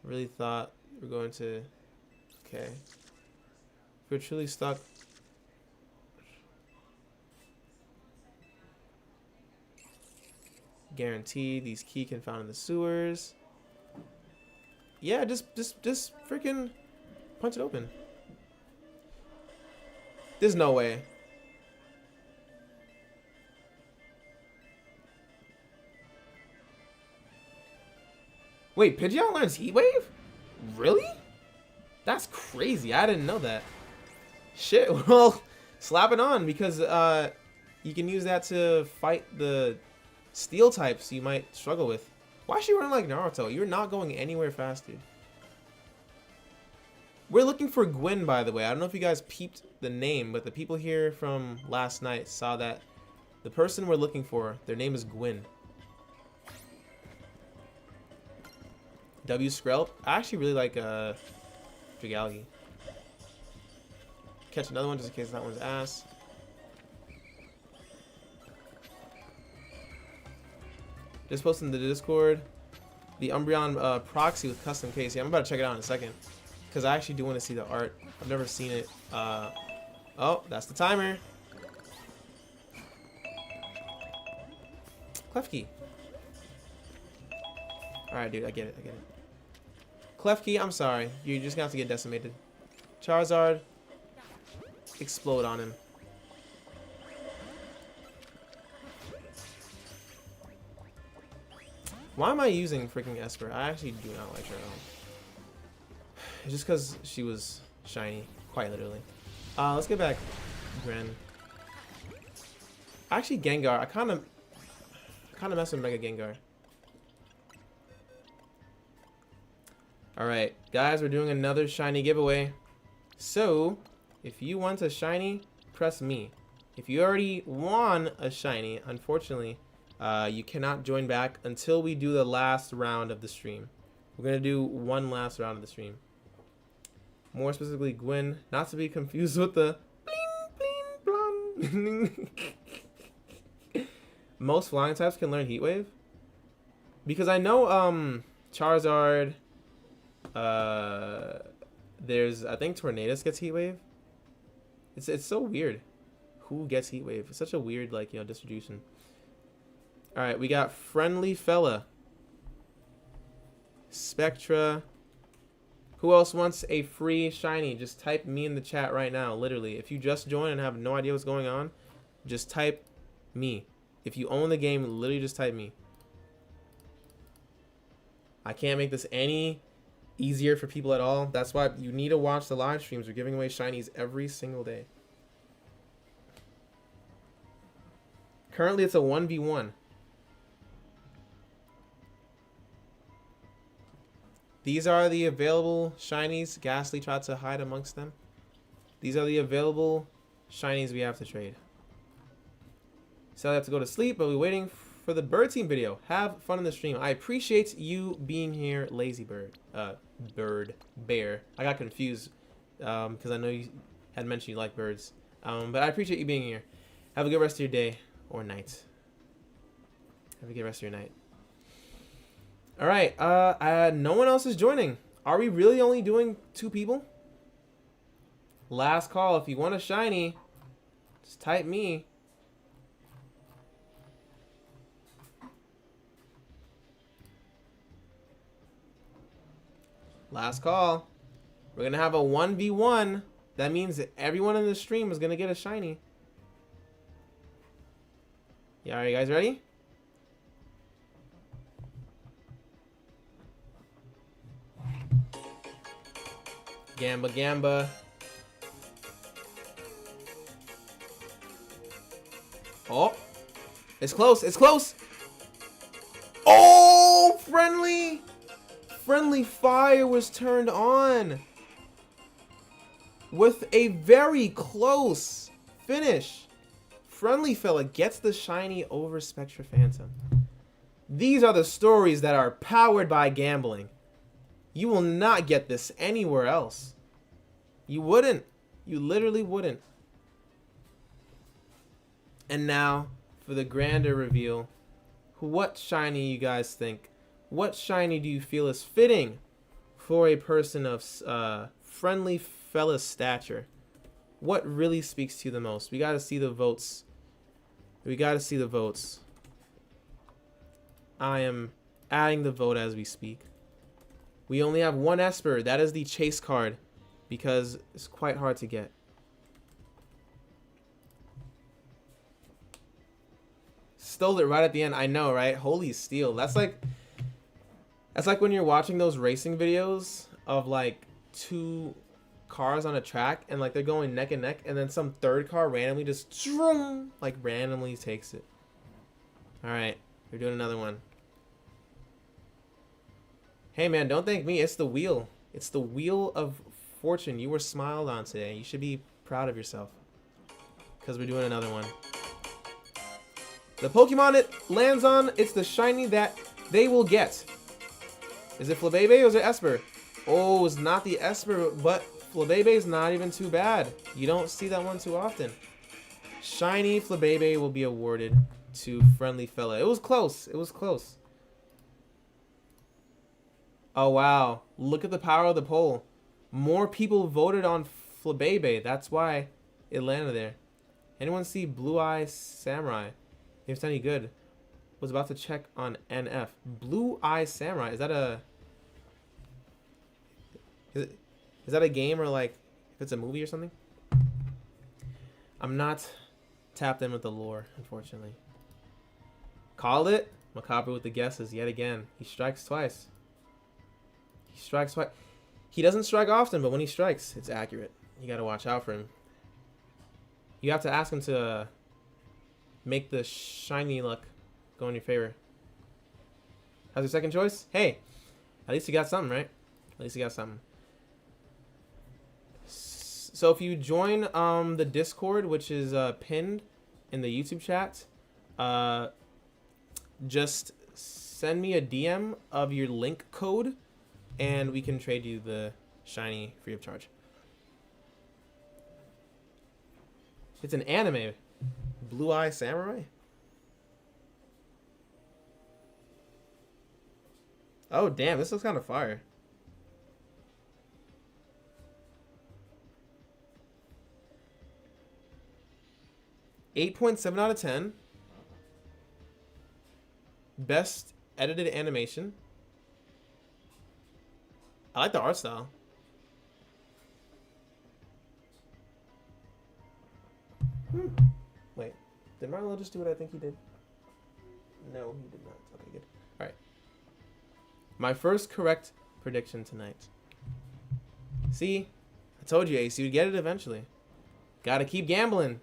Really thought we're going to... Okay. If we're truly stuck... Guaranteed these key can found in the sewers. Yeah, just freaking punch it open. There's no way. Wait, Pidgeot learns Heat Wave? Really? That's crazy. I didn't know that. Shit, well, slap it on because you can use that to fight the steel types you might struggle with. Why is she running like Naruto? You're not going anywhere fast, dude. We're looking for Gwyn, by the way. I don't know if you guys peeped the name, but the people here from last night saw that the person we're looking for, their name is Gwyn. W Skrelp. I actually really like Dragalge. Catch another one just in case that one's ass. Just posted in the Discord the Umbreon proxy with custom case. Yeah, I'm about to check it out in a second because I actually do want to see the art. I've never seen it. Oh, that's the timer. Klefki. Alright, dude, I get it. I get it. Klefki, I'm sorry. You're just gonna have to get decimated. Charizard. Explode on him. Why am I using freaking Esper? I actually do not like her at all. It's just because she was shiny, quite literally. Let's get back Gren. Actually, Gengar. I kind of mess with Mega Gengar. Alright, guys, we're doing another shiny giveaway. So, if you want a shiny, press me. If you already won a shiny, unfortunately, you cannot join back until we do the last round of the stream. We're going to do one last round of the stream. More specifically, Gwyn, not to be confused with the bling, bling, blong. Most flying types can learn Heat Wave. Because I know Charizard... there's I think Tornadus gets Heat Wave. It's so weird. Who gets Heat Wave? It's such a weird distribution. All right, we got Friendly Fella, Spectra. Who else wants a free shiny? Just type me in the chat right now. Literally, if you just joined and have no idea what's going on, just type me. If you own the game, literally just type me. I can't make this any easier for people at all. That's why you need to watch the live streams. We're giving away shinies every single day. Currently, it's a 1v1. These are the available shinies. Ghastly tried to hide amongst them. These are the available shinies we have to trade. So I have to go to sleep, but we're waiting for the bird team video. Have fun in the stream. I appreciate you being here, Lazy Bird. Bear. I got confused because I know you had mentioned you like birds. But I appreciate you being here. Have a good rest of your day or night. Have a good rest of your night. All right. No one else is joining. Are we really only doing 2 people? Last call. If you want a shiny, just type me. Last call. We're going to have a 1v1. That means that everyone in the stream is going to get a shiny. Yeah, are you guys ready? Gamba Gamba. Oh. It's close. It's close. Oh, friendly. Friendly fire was turned on with a very close finish. Friendly Fella gets the shiny over Spectra Phantom. These are the stories that are powered by gambling. You will not get this anywhere else. You wouldn't. You literally wouldn't. And now, for the grander reveal, what shiny you guys think? What shiny do you feel is fitting for a person of Friendly Fella's stature? What really speaks to you the most? We got to see the votes. We got to see the votes. I am adding the vote as we speak. We only have one Esper. That is the chase card because it's quite hard to get. Stole it right at the end. I know, right? Holy steal. That's like when you're watching those racing videos of like two cars on a track and like they're going neck and neck and then some third car randomly just like randomly takes it. All right, we're doing another one. Hey man, don't thank me. It's the wheel. It's the wheel of fortune. You were smiled on today. You should be proud of yourself because we're doing another one. The Pokemon it lands on, it's the shiny that they will get. Is it Flabébé or is it Esper? Oh, it's not the Esper, but Flabébé is not even too bad. You don't see that one too often. Shiny Flabébé will be awarded to Friendly Fella. It was close. It was close. Oh, wow. Look at the power of the poll. More people voted on Flabébé. That's why it landed there. Anyone see Blue Eye Samurai? If it's any good. Was about to check on NF. Blue Eye Samurai. Is that a... Is that a game or like if it's a movie or something? I'm not tapped in with the lore, unfortunately. Called it. Macabre with the guesses yet again. He strikes twice. He strikes twice. He doesn't strike often, but when he strikes, it's accurate. You gotta watch out for him. You have to ask him to make the shiny luck go in your favor. How's your second choice? Hey, at least you got something, right? At least you got something. So if you join the Discord, which is pinned in the YouTube chat, just send me a DM of your link code, and we can trade you the shiny free of charge. It's an anime. Blue Eye Samurai? Oh, damn. This looks kind of fire. .7 out of 10. Best edited animation. I like the art style. Wait, did Marlo just do what I think he did? No, he did not. Okay, good. All right. My first correct prediction tonight. See, I told you, Ace, you'd get it eventually. Gotta keep gambling.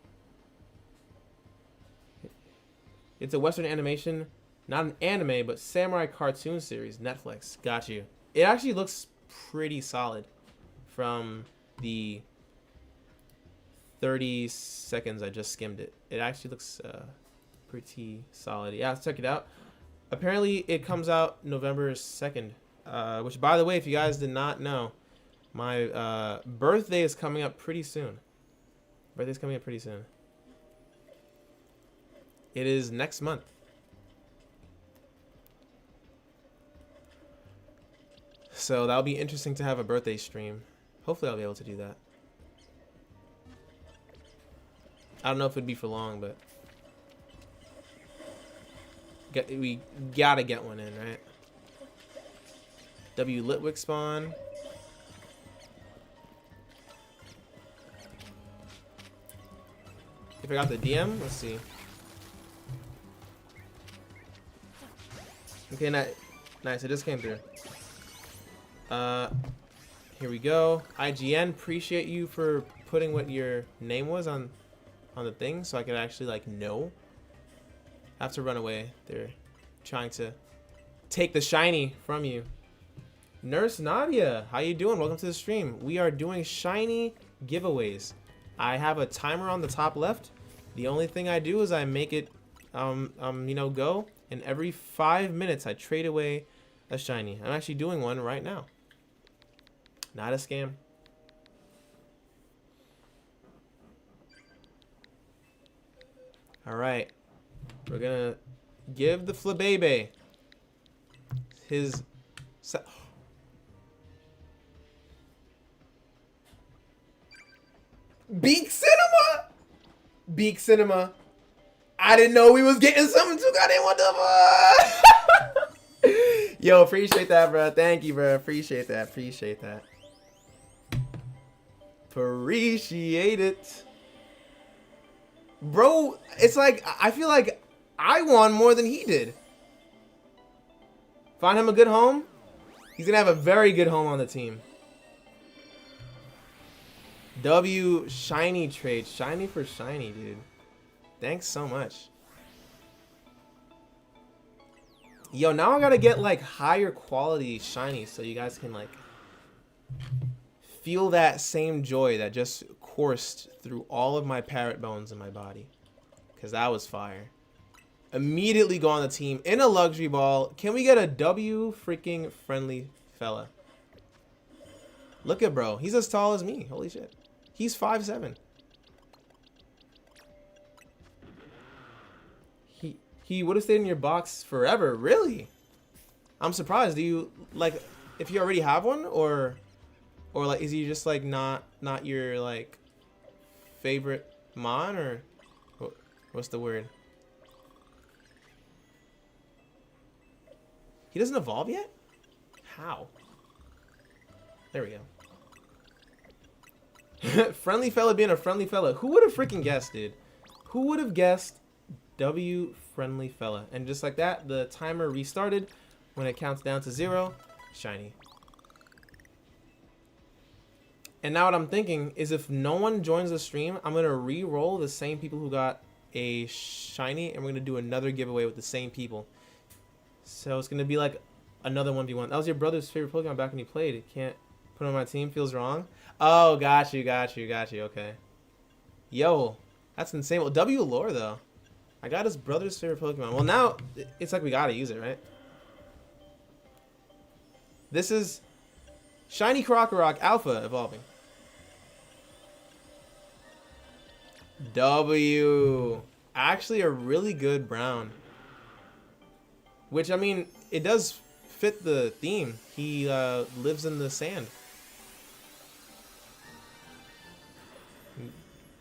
It's a Western animation, not an anime, but samurai cartoon series, Netflix. Got you. It actually looks pretty solid from the 30 seconds I just skimmed it. It actually looks pretty solid. Yeah, let's check it out. Apparently, it comes out November 2nd, which, by the way, if you guys did not know, my birthday is coming up pretty soon. Birthday's coming up pretty soon. It is next month. So that'll be interesting to have a birthday stream. Hopefully I'll be able to do that. I don't know if it'd be for long, but we gotta get one in, right? W Litwick spawn. If I got the DM, let's see. Okay, nice. It just came through. Here we go. IGN, appreciate you for putting what your name was on the thing, so I could actually like know. I have to run away. They're trying to take the shiny from you. Nurse Nadia, how you doing? Welcome to the stream. We are doing shiny giveaways. I have a timer on the top left. The only thing I do is I make it, you know, go. And every 5 minutes, I trade away a shiny. I'm actually doing one right now. Not a scam. All right. We're going to give the Flabébé his... Beak Cinema! Beak Cinema. I didn't know we was getting something too goddamn. What the fuck? Yo, appreciate that, bro. Thank you, bro. Appreciate that. Appreciate that. Appreciate it. Bro, it's like, I feel like I won more than he did. Find him a good home. He's going to have a very good home on the team. W shiny trade. Shiny for shiny, dude. Thanks so much. Yo, now I gotta get like higher quality shiny so you guys can like feel that same joy that just coursed through all of my parrot bones in my body. Cause that was fire. Immediately go on the team in a luxury ball. Can we get a W freaking friendly fella? Look at bro. He's as tall as me. Holy shit. He's 5'7". He would have stayed in your box forever. Really? I'm surprised. Do you like if you already have one or like is he just like not your like favorite mon or what's the word? He doesn't evolve yet? How? There we go. Friendly fella being a friendly fella. Who would have freaking guessed, dude? Who would have guessed W friendly fella? And just like that, the timer restarted. When it counts down to 0, shiny. And now what I'm thinking is if no one joins the stream, I'm going to re-roll the same people who got a shiny. And we're going to do another giveaway with the same people. So it's going to be like another 1v1. That was your brother's favorite Pokemon back when he played. Can't put him on my team. Feels wrong. Oh, got you. Okay. Yo, that's insane. Well, W lore, though. I got his brother's favorite Pokemon. Well, now it's like we got to use it, right? This is Shiny Krokorok Alpha evolving. W. Actually, a really good brown. Which, I mean, it does fit the theme. He lives in the sand.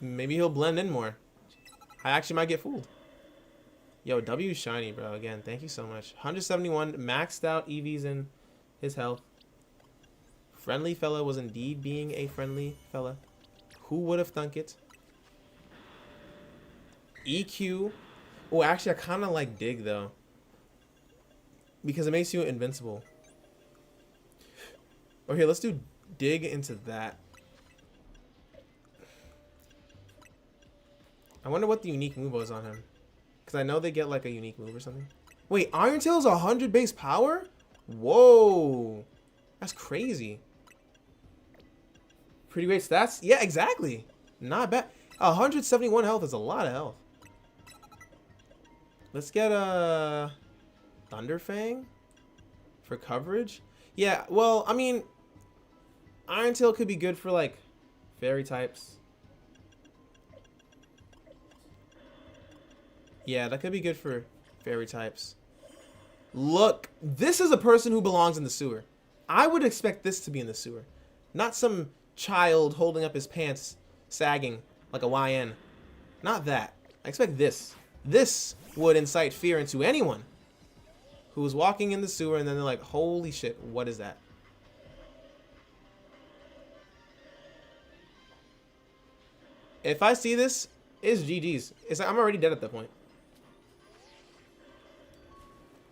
Maybe he'll blend in more. I actually might get fooled. Yo, W shiny, bro. Again, thank you so much. 171 maxed out EVs in his health. Friendly fella was indeed being a friendly fella. Who would have thunk it? EQ. Oh, actually, I kind of like Dig, though. Because it makes you invincible. Or here, let's do Dig into that. I wonder what the unique move was on him. Because I know they get like a unique move or something. Wait, Iron Tail's 100 base power? Whoa. That's crazy. Pretty great stats? Yeah, exactly. Not bad. 171 health is a lot of health. Let's get a Thunderfang for coverage. Yeah, well, I mean, Iron Tail could be good for like fairy types. Yeah, that could be good for fairy types. Look, this is a person who belongs in the sewer. I would expect this to be in the sewer. Not some child holding up his pants, sagging like a YN. Not that. I expect this. This would incite fear into anyone who was walking in the sewer and then they're like, holy shit, what is that? If I see this, it's GG's. It's like I'm already dead at that point.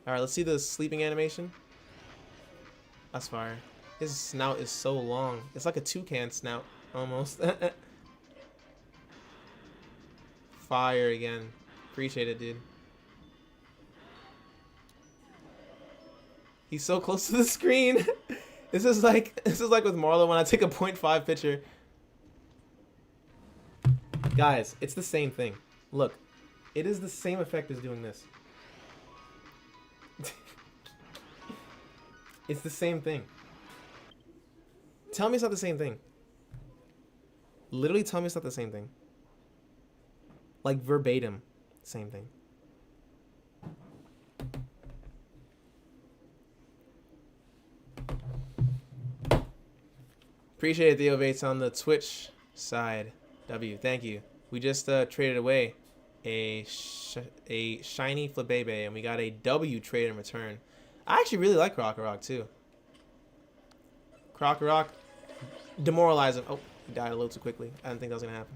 Alright, let's see the sleeping animation. That's fire. His snout is so long. It's like a toucan snout, almost. Fire again. Appreciate it, dude. He's so close to the screen. This is like with Marlo when I take a 0.5 picture. Guys, it's the same thing. Look, it is the same effect as doing this. It's the same thing. Tell me it's not the same thing. Literally tell me it's not the same thing. Like verbatim, same thing. Appreciate it, Theo Bates on the Twitch side. W, thank you. We just traded away a shiny Flabébé, and we got a W trade in return. I actually really like Krokorok too. Krokorok, demoralize him. Oh, he died a little too quickly. I didn't think that was gonna happen.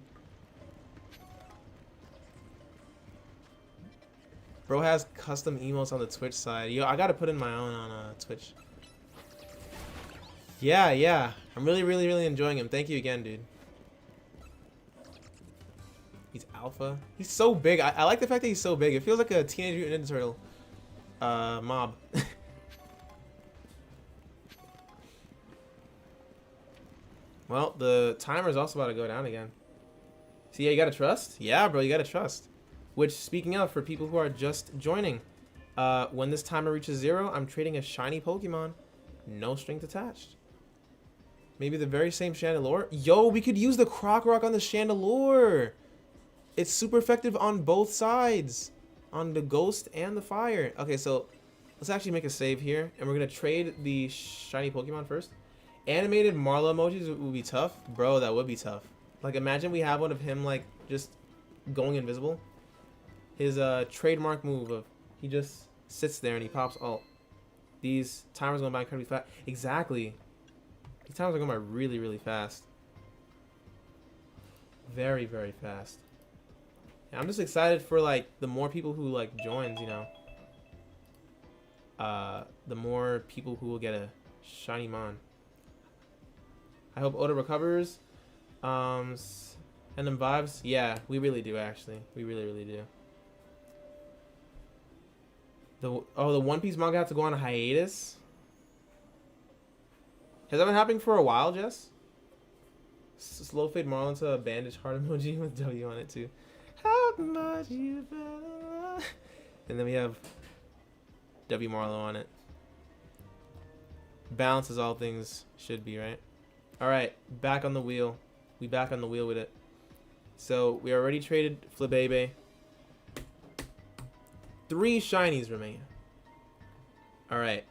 Bro has custom emotes on the Twitch side. Yo, I gotta put in my own on Twitch. Yeah. I'm really enjoying him. Thank you again, dude. He's alpha. He's so big. I like the fact that he's so big. It feels like a Teenage Mutant Ninja Turtle mob. Well, the timer is also about to go down again. So yeah, you gotta trust? Yeah, bro, you gotta trust. Which, speaking of, for people who are just joining, when this timer reaches 0, I'm trading a shiny Pokemon. No strings attached. Maybe the very same Chandelure. Yo, we could use the Krokorok on the Chandelure. It's super effective on both sides. On the Ghost and the Fire. Okay, so let's actually make a save here. And we're going to trade the shiny Pokemon first. Animated Marlo emojis would be tough. Bro, that would be tough. Like, imagine we have one of him, like, just going invisible. His trademark move of he just sits there and he pops ult. These timers going by incredibly fast. Exactly. These timers are going by really fast. Very fast. And I'm just excited for, like, the more people who, like, joins, you know. The more people who will get a shiny Mon. I hope Oda recovers. And then vibes. Yeah, we really do, actually. We really do. The One Piece manga have to go on a hiatus? Has that been happening for a while, Jess? Slow fade Marlon to a bandage heart emoji with W on it too. How much you better. And then we have W Marlo on it. Balance as all things should be, right? Alright, back on the wheel. We back on the wheel with it. So we already traded Flabébé. 3 shinies remain. Alright.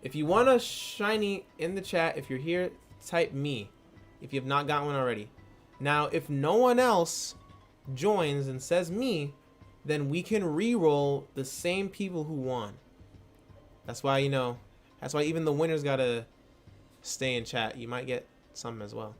If you want a shiny in the chat, if you're here, type me. If you have not got one already. Now, if no one else joins and says me, then we can re-roll the same people who won. That's why, you know, that's why even the winners gotta stay in chat. You might get some as well.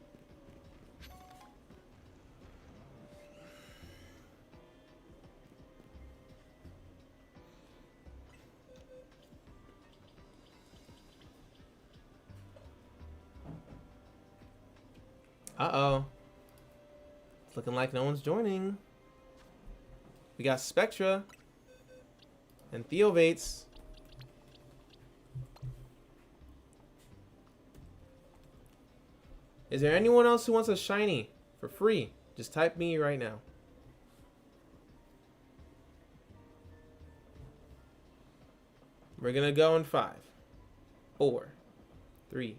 Uh-oh. It's looking like no one's joining. We got Spectra and Theovates. Is there anyone else who wants a shiny for free? Just type me right now. We're gonna go in 5, 4, 3,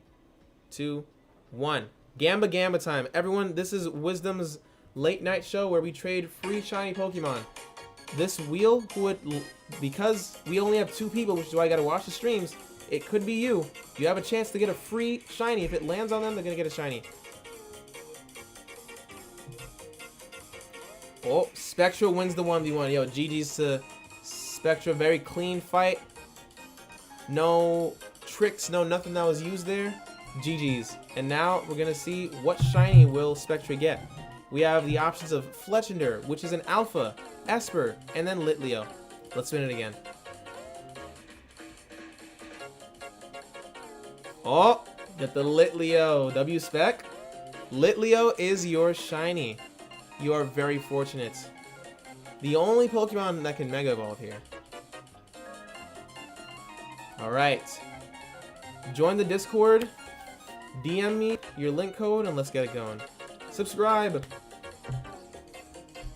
2, 1. Gamba time. Everyone, this is Wisdom's late night show where we trade free shiny Pokemon. This wheel because we only have 2 people, which is why I gotta watch the streams, it could be you. You have a chance to get a free shiny. If it lands on them, they're gonna get a shiny. Oh, Spectra wins the 1v1. Yo, GG's to Spectra. Very clean fight. No tricks, no nothing that was used there. GG's. And now we're gonna see what shiny will Spectra get. We have the options of Fletchinder, which is an alpha, Esper, and then Litleo. Let's spin it again. Oh, get the Litleo. W Spec. Litleo is your shiny. You are very fortunate. The only Pokemon that can Mega Evolve here. Alright. Join the Discord. DM me your link code and let's get it going. Subscribe.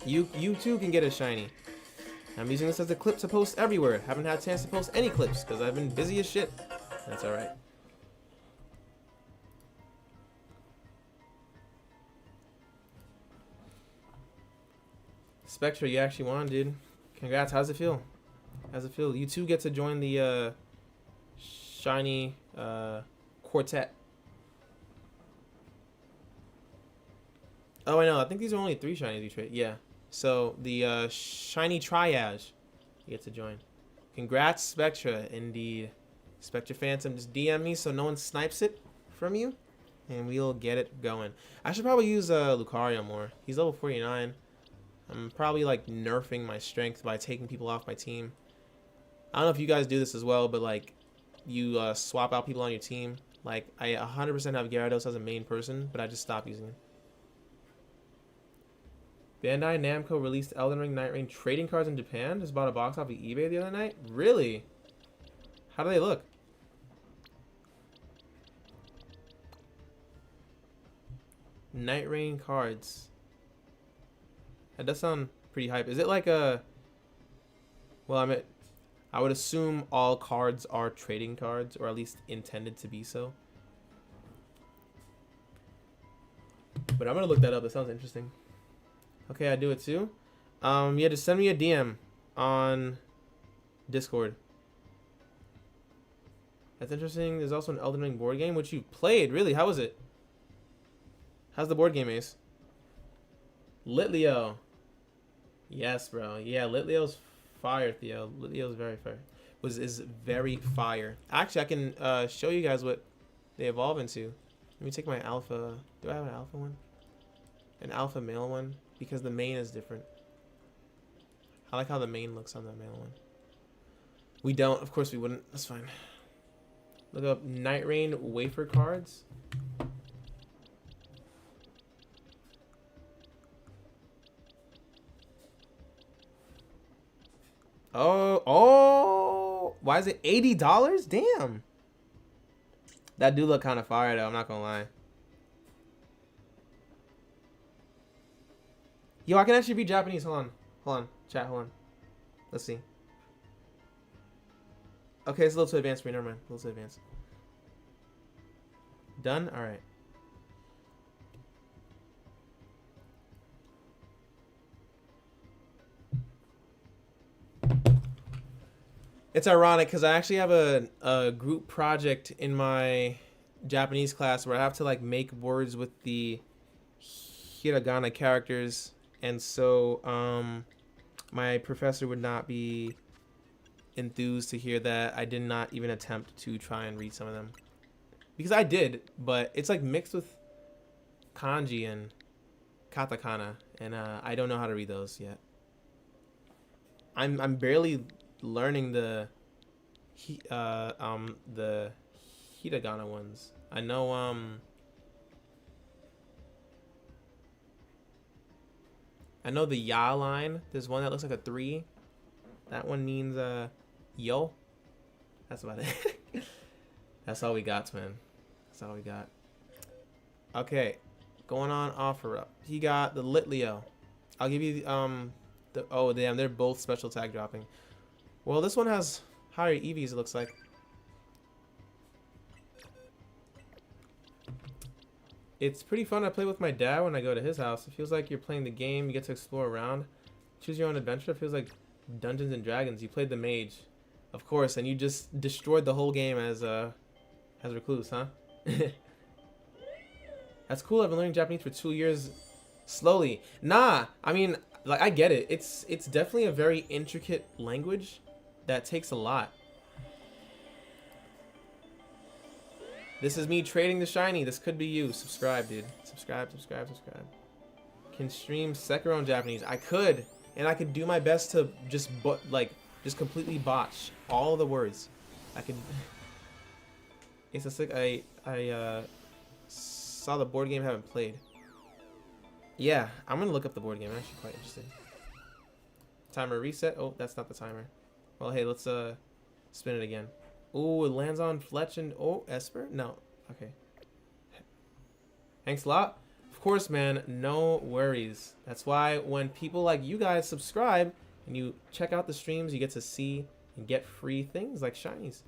You too can get a shiny. I'm using this as a clip to post everywhere. Haven't had a chance to post any clips because I've been busy as shit. That's alright. Spectra, you actually won, dude. Congrats. How's it feel? How's it feel? You too get to join the shiny quartet. Oh, I know. I think these are only 3 shinies you trade. Yeah. So the shiny triage, you get to join. Congrats, Spectra. Indeed. Spectra Phantom, just DM me so no one snipes it from you, and we'll get it going. I should probably use Lucario more. He's level 49. I'm probably like nerfing my strength by taking people off my team. I don't know if you guys do this as well, but like you swap out people on your team. Like I 100% have Gyarados as a main person, but I just stopped using him. Bandai Namco released Elden Ring Night Rain trading cards in Japan. Just bought a box off of eBay the other night. Really? How do they look? Night Rain cards. That does sound pretty hype. Is it like a... Well, I would assume all cards are trading cards, or at least intended to be so. But I'm gonna look that up. That sounds interesting. Okay, I do it too. You had to send me a DM on Discord. That's interesting. There's also an Elden Ring board game, which you played. Really? How was it? How's the board game, Ace? Litleo. Yes, bro. Yeah, Litleo's fire, Theo. Litleo's very fire. Is very fire. Actually, I can show you guys what they evolve into. Let me take my alpha. Do I have an alpha one? An alpha male one? Because the main is different. I like how the main looks on the male one. We don't. Of course we wouldn't. That's fine. Look up Night Rain wafer cards. Oh, why is it $80? Damn. That do look kind of fire though, I'm not gonna lie. Yo, I can actually read Japanese. Hold on, chat, hold on. Let's see. Okay, it's a little too advanced for me, never mind. A little too advanced. Done? Alright. It's ironic because I actually have a group project in my Japanese class where I have to like make words with the hiragana characters, and so my professor would not be enthused to hear that I did not even attempt to try and read some of them, because I did, but it's like mixed with kanji and katakana, and I don't know how to read those yet. I'm barely learning the hiragana ones. I know I know the ya line. There's one that looks like a 3. That one means yo. That's about it. That's all we got, man. That's all we got. Okay, going on offer up. He got the Litleo. I'll give you oh damn, they're both special tag dropping. Well, this one has higher EVs, it looks like. It's pretty fun to play with my dad when I go to his house. It feels like you're playing the game. You get to explore around. Choose your own adventure. It feels like Dungeons and Dragons. You played the mage, of course, and you just destroyed the whole game as Recluse, huh? That's cool. I've been learning Japanese for 2 years slowly. Nah, I mean, like, I get it. It's definitely a very intricate language that takes a lot. This is me trading the shiny. This could be you. Subscribe, dude. Subscribe. Can stream Sekiro in Japanese. I could, and I could do my best to just completely botch all the words. I could. It's a sick. I saw the board game. Haven't played. Yeah, I'm gonna look up the board game. I'm actually quite interested. Timer reset. Oh, that's not the timer. Well, hey, let's spin it again. Oh, it lands on Fletch and Esper? No. Okay. Thanks a lot. course, man. No worries. That's why when people like you guys subscribe and you check out the streams, you get to see and get free things like shinies.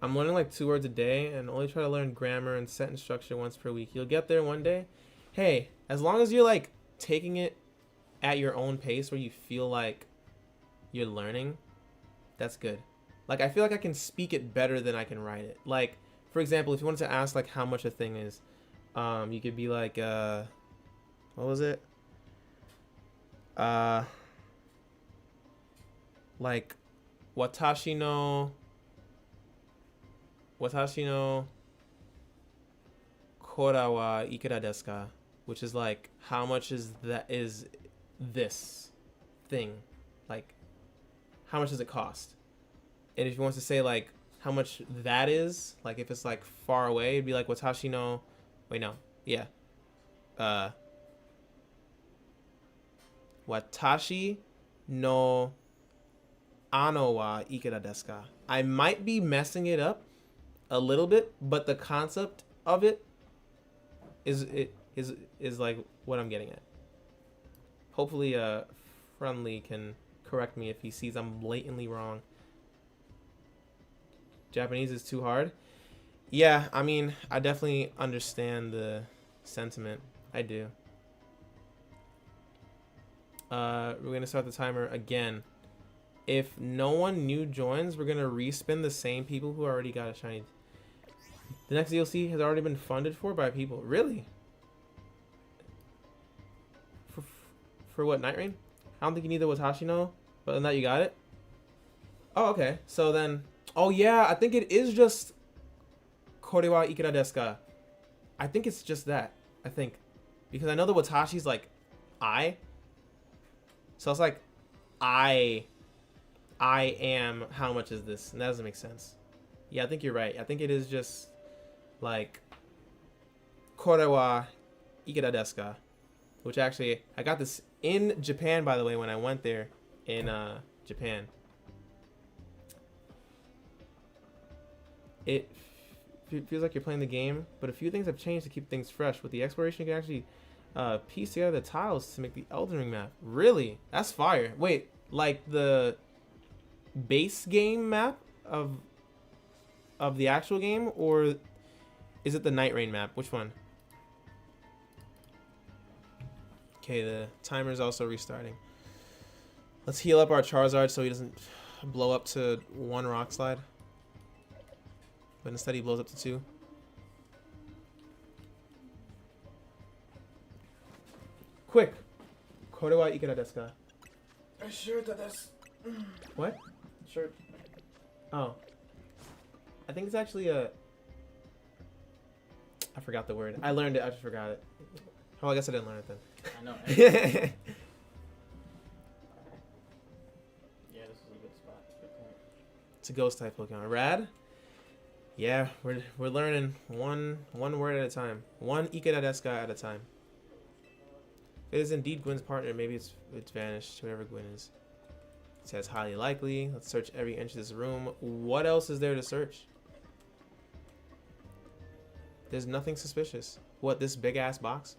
I'm learning like 2 words a day and only try to learn grammar and sentence structure once per week. You'll get there one day. Hey, as long as you're like taking it at your own pace where you feel like you're learning, that's good. Like, I feel like I can speak it better than I can write it. Like, for example, if you wanted to ask like how much a thing is, you could be like, what was it? Like, watashi no kora wa ikura desu ka? Which is like, how much is this thing? Like, how much does it cost? And if you want to say like how much that is, like if it's like far away, it'd be like watashi no, wait, no, yeah, watashi no ano wa ikura desu ka? I might be messing it up a little bit, but the concept of it is like what I'm getting at. Hopefully Friendly can correct me if he sees I'm blatantly wrong. Japanese is too hard. Yeah, I mean, I definitely understand the sentiment. I do. We're gonna start the timer again. If no one new joins, we're gonna respin the same people who already got a shiny. The next DLC has already been funded for by people. Really? For what, Night Rain? I don't think you need the Watashi no, but then that you got it. Oh, okay. So then, oh yeah, I think it is just Kore wa ikura desu ka? I think it's just that. I think, because I know the Watashi's like I. So it's like I am, how much is this? And that doesn't make sense. Yeah, I think you're right. I think it is just like Kore wa ikura desu ka? Which actually, I got this in Japan, by the way, when I went there in Japan. It feels like you're playing the game, but a few things have changed to keep things fresh. With the exploration, you can actually piece together the tiles to make the Elden Ring map. Really? That's fire. Wait, like the base game map of the actual game, or is it the Night Rain map? Which one? Okay, the timer is also restarting. Let's heal up our Charizard so he doesn't blow up to 1 rock slide. But instead he blows up to 2. Quick! Kore wa ikura desu ka? Shirt desu. What? Shirt. Oh. I think it's actually a... I forgot the word. I learned it, I just forgot it. Oh, I guess I didn't learn it then. I know. Yeah, this is a good spot. Good point. It's a ghost type Pokemon. Rad? Yeah, we're learning one word at a time. One ikura desu ka at a time. If it is indeed Gwyn's partner, maybe it's vanished, whoever Gwyn is. It says highly likely. Let's search every inch of this room. What else is there to search? There's nothing suspicious. What, this big ass box?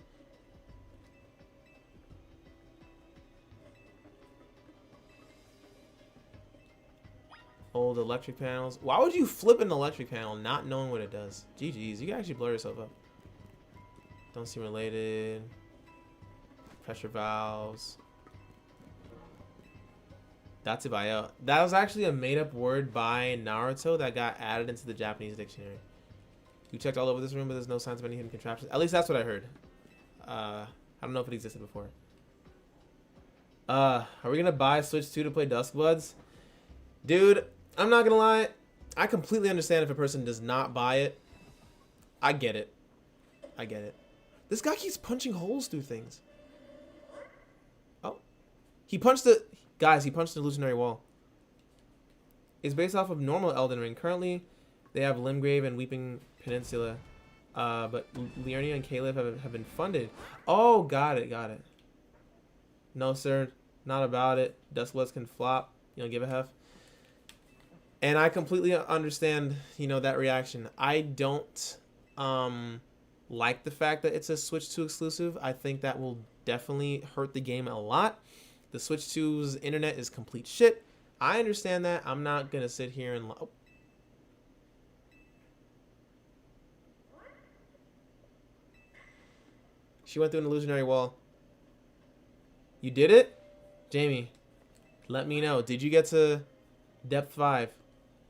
Old electric panels. Why would you flip an electric panel not knowing what it does? GG's, you can actually blur yourself up. Don't seem related. Pressure valves. Datsubayo. That was actually a made-up word by Naruto that got added into the Japanese dictionary. You checked all over this room, but there's no signs of any hidden contraptions. At least that's what I heard. I don't know if it existed before. Are we gonna buy Switch 2 to play Duskbloods? Dude, I'm not gonna lie. I completely understand if a person does not buy it. I get it. I get it. This guy keeps punching holes through things. Oh. He punched the... Guys, he punched the illusionary wall. It's based off of normal Elden Ring. Currently, they have Limgrave and Weeping Peninsula. But Liurnia and Caleb have been funded. Oh, got it, got it. No, sir. Not about it. Duskbloods can flop. You don't give a F. And I completely understand, you know, that reaction. I don't like the fact that it's a Switch 2 exclusive. I think that will definitely hurt the game a lot. The Switch 2's internet is complete shit. I understand that. I'm not going to sit here and... Oh. She went through an illusionary wall. You did it? Jamie, let me know. Did you get to Depth 5?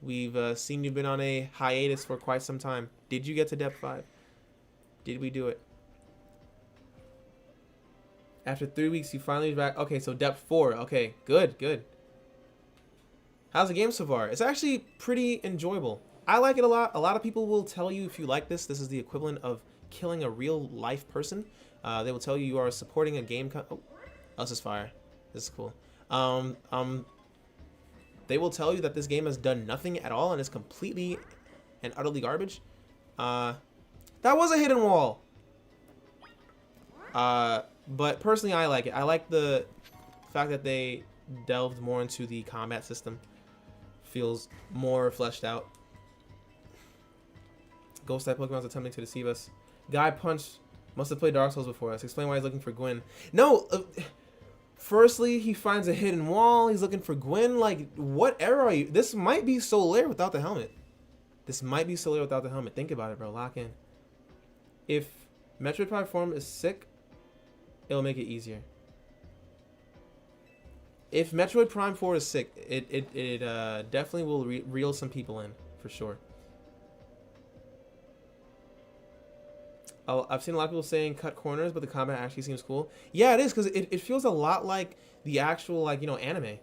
We've seen you've been on a hiatus for quite some time. Did you get to Depth 5? Did we do it? After 3 weeks, you finally back. Okay, so Depth 4. Okay, good, good. How's the game so far? It's actually pretty enjoyable. I like it a lot. A lot of people will tell you if you like this is the equivalent of killing a real life person. They will tell you you are supporting a game. Oh, this is fire. This is cool. They will tell you that this game has done nothing at all and is completely and utterly garbage. That was a hidden wall. But personally, I like it. I like the fact that they delved more into the combat system. Feels more fleshed out. Ghost-type Pokemon's attempting to deceive us. Guy Punch must have played Dark Souls before us. Explain why he's looking for Gwyn. No! Firstly, he finds a hidden wall. He's looking for Gwyn. Like, what era are you? This might be Solaire without the helmet. This might be Solaire without the helmet. Think about it, bro. Lock in. If Metroid Prime form is sick, it'll make it easier. If Metroid Prime 4 is sick, it definitely will reel some people in, for sure. I've seen a lot of people saying cut corners, but the combat actually seems cool. Yeah, it is, because it feels a lot like the actual, like, you know, anime.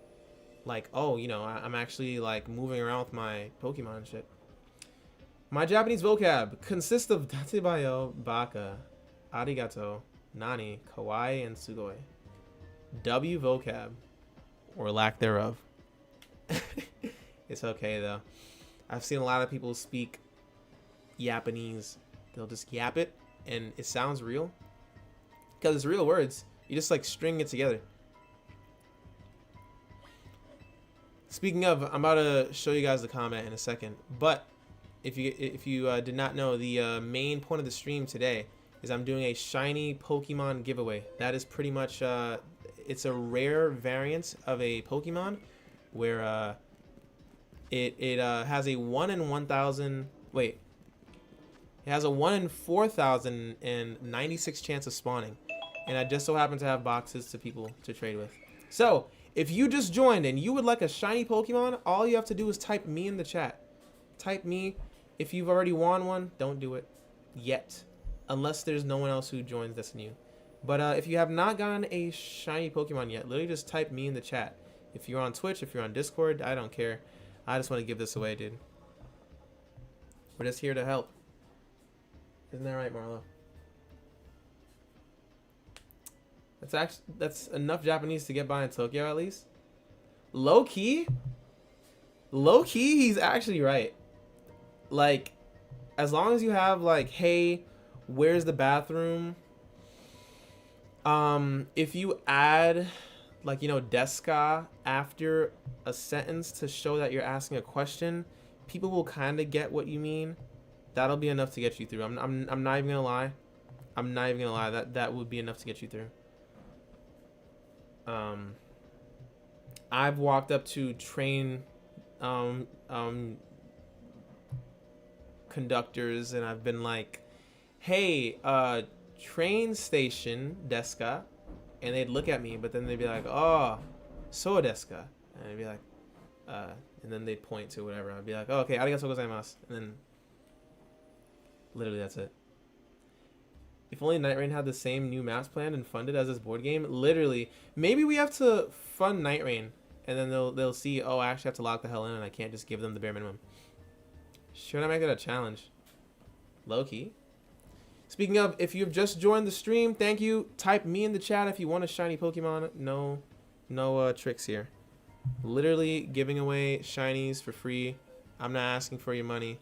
Like, oh, you know, I'm actually, like, moving around with my Pokemon and shit. My Japanese vocab consists of Datebayo, Baka, Arigato, Nani, Kawaii, and Sugoi. W vocab, or lack thereof. It's okay, though. I've seen a lot of people speak Japanese. They'll just yap it, and it sounds real. Because it's real words. You just, like, string it together. Speaking of, I'm about to show you guys the comment in a second. But if you did not know, the main point of the stream today is I'm doing a shiny Pokemon giveaway. That is pretty much it's a rare variant of a Pokemon where it has a 1 in 1,000. Wait. It has a 1 in 4,096 chance of spawning. And I just so happen to have boxes to people to trade with. So, if you just joined and you would like a shiny Pokemon, all you have to do is type me in the chat. Type me. If you've already won one, don't do it yet. Unless there's no one else who joins that's new. But if you have not gotten a shiny Pokemon yet, literally just type me in the chat. If you're on Twitch, if you're on Discord, I don't care. I just want to give this away, dude. We're just here to help. Isn't that right, Marlo? That's enough Japanese to get by in Tokyo, at least. Low key, he's actually right. Like, as long as you have, like, hey, where's the bathroom? If you add, like, you know, deska after a sentence to show that you're asking a question, people will kind of get what you mean. That'll be enough to get you through. I'm not even gonna lie. I'm not even gonna lie. That would be enough to get you through. I've walked up to train conductors and I've been like, hey, train station deska, and they'd look at me, but then they'd be like, oh, so deska, and I'd be like, and then they'd point to whatever. I'd be like, oh, okay, arigatou gozaimasu, and then literally that's it. If only Night Rain had the same new maps planned and funded as this board game. Literally, maybe we have to fund Night Rain, and then they'll see, oh, I actually have to lock the hell in, and I can't just give them the bare minimum. Should I make it a challenge? Low key. Speaking of, if you've just joined the stream, thank you. Type me in the chat if you want a shiny Pokemon. No tricks here. Literally giving away shinies for free. I'm not asking for your money.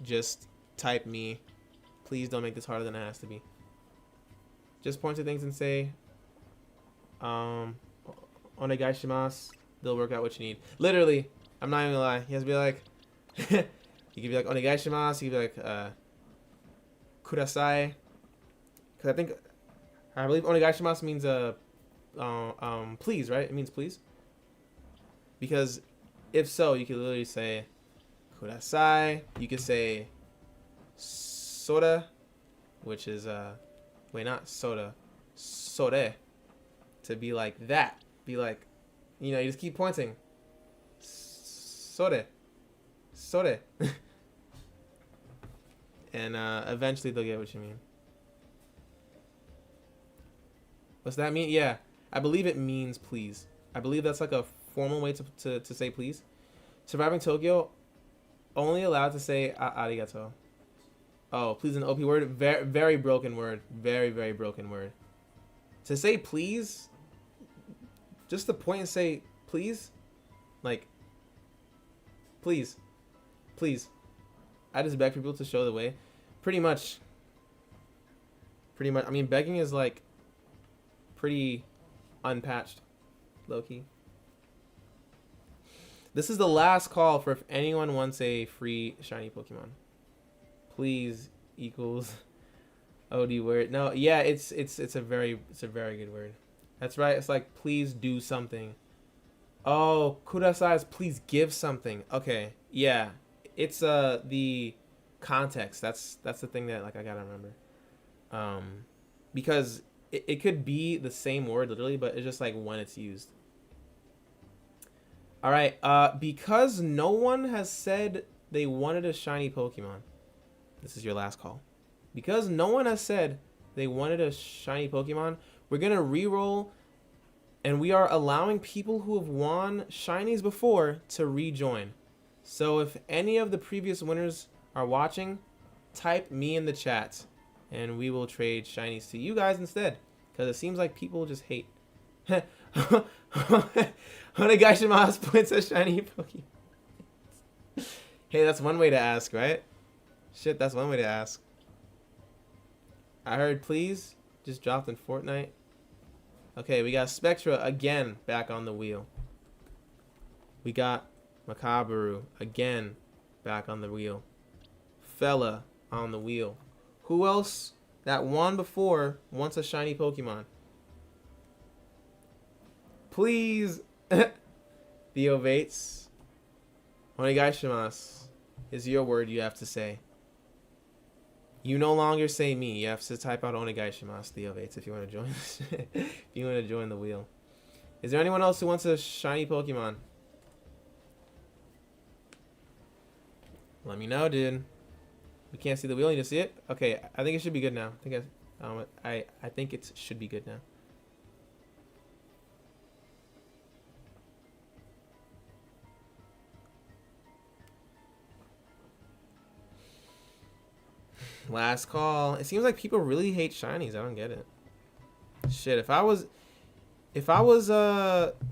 Just type me. Please don't make this harder than it has to be. Just point to things and say, onegaishimasu. They'll work out what you need. Literally, I'm not even gonna lie. He has to be like, you could be like onegaishimasu. You could be like kudasai. Because I believe onegaishimasu means please, right? It means please. Because if so, you could literally say kudasai. You could say soda, which is wait, not soda, sore, to be like that. Be like, you know, you just keep pointing. Sore, sore. And eventually they'll get what you mean. What's that mean? Yeah, I believe it means please. I believe that's like a formal way to say please. Surviving Tokyo, only allowed to say arigato. Oh, please, an OP word. Very, very broken word. Very, very broken word. To say please, just to point and say please, like, please, please. I just beg people to show the way. Pretty much. I mean, begging is like pretty unpatched, low key. This is the last call for if anyone wants a free shiny Pokemon. Please equals OD word. No, yeah, it's a very good word. That's right. It's like please do something. Oh, kudasai is please give something. Okay, yeah, it's the context. That's the thing that like I gotta remember. Because it could be the same word literally, but it's just like when it's used. All right. Because no one has said they wanted a shiny Pokemon. This is your last call. Because no one has said they wanted a shiny Pokemon, we're going to re-roll, and we are allowing people who have won shinies before to rejoin. So if any of the previous winners are watching, type me in the chat, and we will trade shinies to you guys instead. Because it seems like people just hate. Onegaishimasu points a shiny Pokemon. Hey, that's one way to ask, right? Shit, that's one way to ask. I heard please just dropped in Fortnite. Okay, we got Spectra again back on the wheel. We got Makabaru again back on the wheel. Fella on the wheel. Who else that won before wants a shiny Pokemon? Please. Theo Vates. Onegaishimasu is your word you have to say. You no longer say me. You have to type out Onegaishimasu, Theo Vates, if you want to join. If you want to join the wheel. Is there anyone else who wants a shiny Pokemon? Let me know, dude. We can't see the wheel. You just see it? Okay, I think it should be good now. I think it should be good now. Last call. It seems like people really hate shinies. I don't get it. Shit, if I was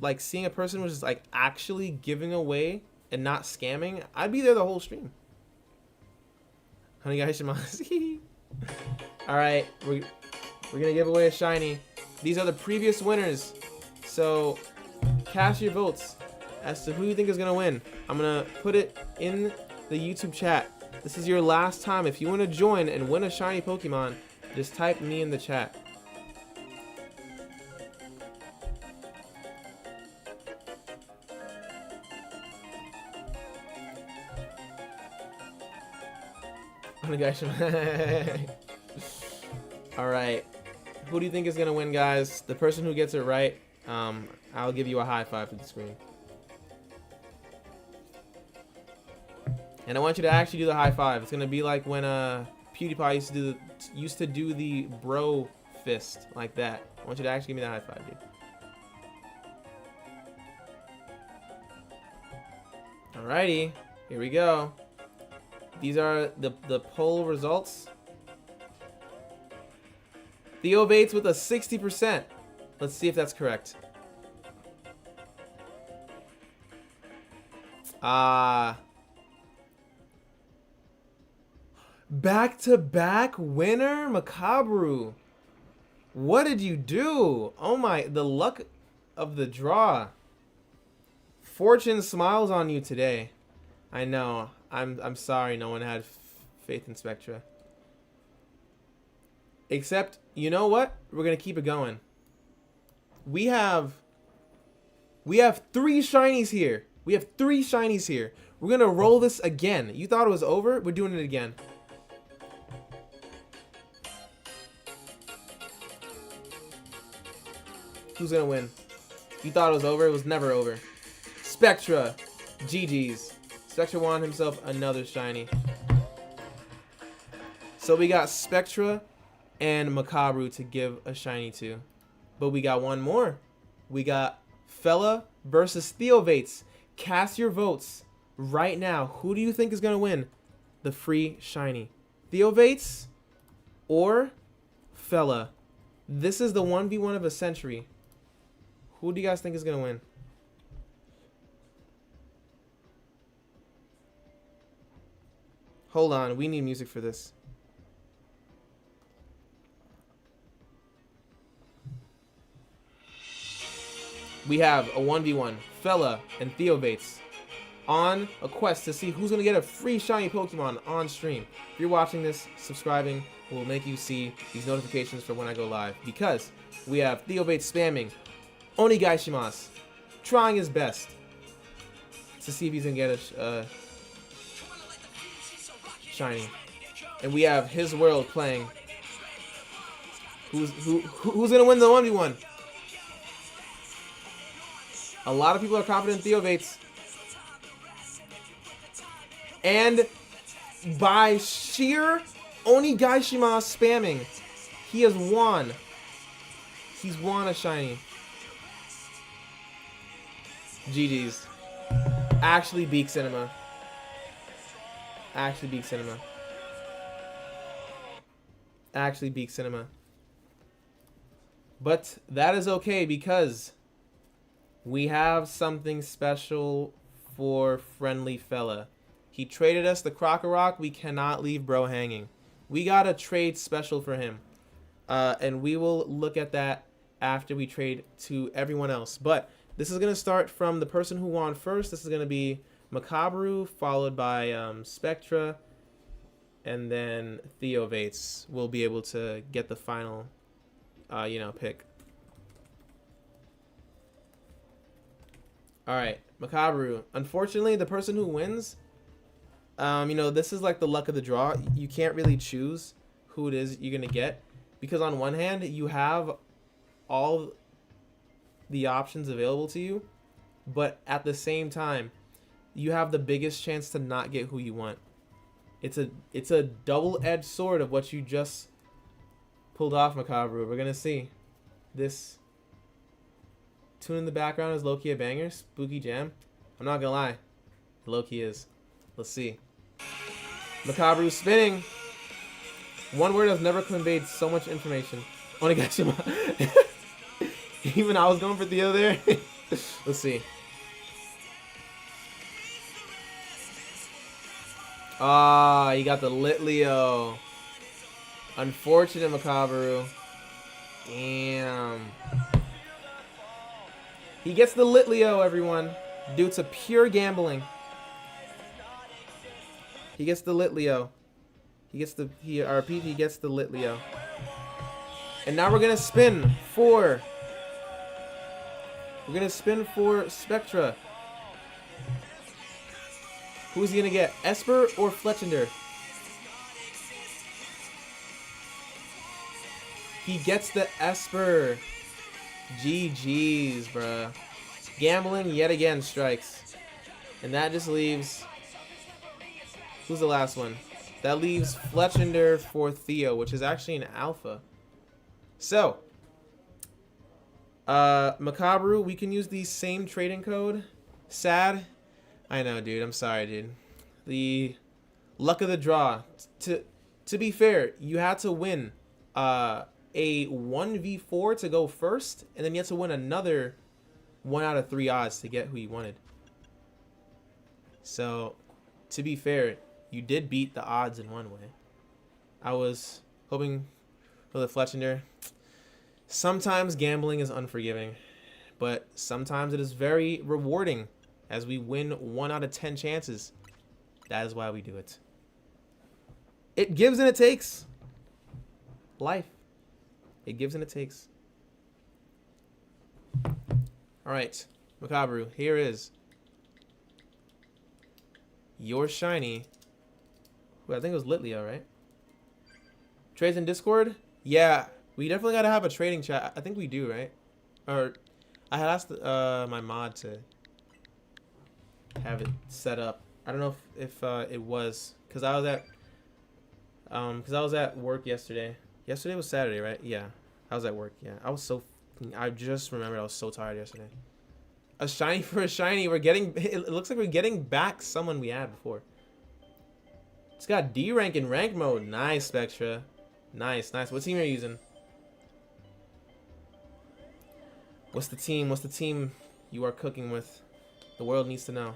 like seeing a person was just like actually giving away and not scamming, I'd be there the whole stream. Onegaishimasu. All right, we're gonna give away a shiny. These are the previous winners, so cast your votes as to who you think is gonna win. I'm gonna put it in the YouTube chat. This is your last time. If you want to join and win a shiny Pokemon, just type me in the chat. Alright. Who do you think is going to win, guys? The person who gets it right, I'll give you a high five to the screen. And I want you to actually do the high five. It's gonna be like when PewDiePie used to do the bro fist like that. I want you to actually give me that high five, dude. Alrighty, here we go. These are the poll results. Theo Vates with a 60%. Let's see if that's correct. Back-to-back winner, Makabaru. What did you do? Oh my, the luck of the draw. Fortune smiles on you today. I know. I'm sorry no one had faith in Spectra. Except, you know what? We're going to keep it going. We have 3 shinies here. We have 3 shinies here. We're going to roll this again. You thought it was over? We're doing it again. Who's going to win? You thought it was over? It was never over. Spectra. GG's. Spectra won himself another shiny. So we got Spectra and Makabru to give a shiny to. But we got one more. We got Fella versus Theovates. Cast your votes right now. Who do you think is going to win the free shiny? Theovates or Fella? This is the 1v1 of a century. Who do you guys think is going to win? Hold on. We need music for this. We have a 1v1, Fella and Theovates, on a quest to see who's going to get a free shiny Pokemon on stream. If you're watching this, subscribing will make you see these notifications for when I go live. Because we have Theovates spamming Onigaishimasu, trying his best to see if he's going to get a shiny. And we have His World playing. Who's going to win the 1v1? A lot of people are confident in Theovates. And by sheer Onigaishima spamming, he has won. He's won a shiny. GG's. Actually beat Cinema. Actually beat Cinema. Actually beat Cinema. But that is okay because we have something special for Friendly Fella. He traded us the Krokorok. We cannot leave bro hanging. We got a trade special for him. And we will look at that after we trade to everyone else. But this is going to start from the person who won first. This is going to be Makabru, followed by Spectra. And then Theovates will be able to get the final, pick. Alright, Makabru. Unfortunately, the person who wins, this is like the luck of the draw. You can't really choose who it is you're going to get. Because on one hand, you have all the options available to you. But at the same time, you have the biggest chance to not get who you want. It's a double-edged sword of what you just pulled off, Makabru. We're going to see. This tune in the background is low-key a banger. Spooky Jam. I'm not gonna lie. Low-key is. Let's see. Makabru spinning. One word has never conveyed so much information. Onigashima. Even I was going for Theo there. Let's see. Ah, you got the Litleo. Unfortunate, Makabru. Damn. He gets the Litleo, everyone, due to pure gambling. He gets the Litleo. He gets the he gets the Litleo. And now we're gonna spin for Spectra. Who's he gonna get? Esper or Fletchinder? He gets the Esper. GG's, bruh. Gambling yet again strikes. And that just leaves... Who's the last one? That leaves Fletchinder for Theo, which is actually an alpha. So, Makabru, we can use the same trading code. Sad. I know, dude. I'm sorry, dude. The luck of the draw. To be fair, you had to win a 1v4 to go first, and then you had to win another 1 out of 3 odds to get who you wanted. So, to be fair, you did beat the odds in one way. I was hoping for the Fletchinder. Sometimes gambling is unforgiving, but sometimes it is very rewarding as we win 1 out of 10 chances. That is why we do it. It gives and it takes. Life. It gives and it takes. Alright, Makabru, here is your shiny. Wait, I think it was Litleo, right? Trades in Discord? Yeah, we definitely gotta have a trading chat. I think we do, right? Or I had asked my mod to have it set up. I don't know if it was because I was at work yesterday. Yesterday was Saturday, right? Yeah, I was at work. Yeah, I just remembered I was so tired yesterday. A shiny for a shiny. We're getting. It looks like we're getting back someone we had before. It's got D rank in rank mode. Nice, Spectra. Nice, nice. What team are you using? What's the team? What's the team you are cooking with? The world needs to know.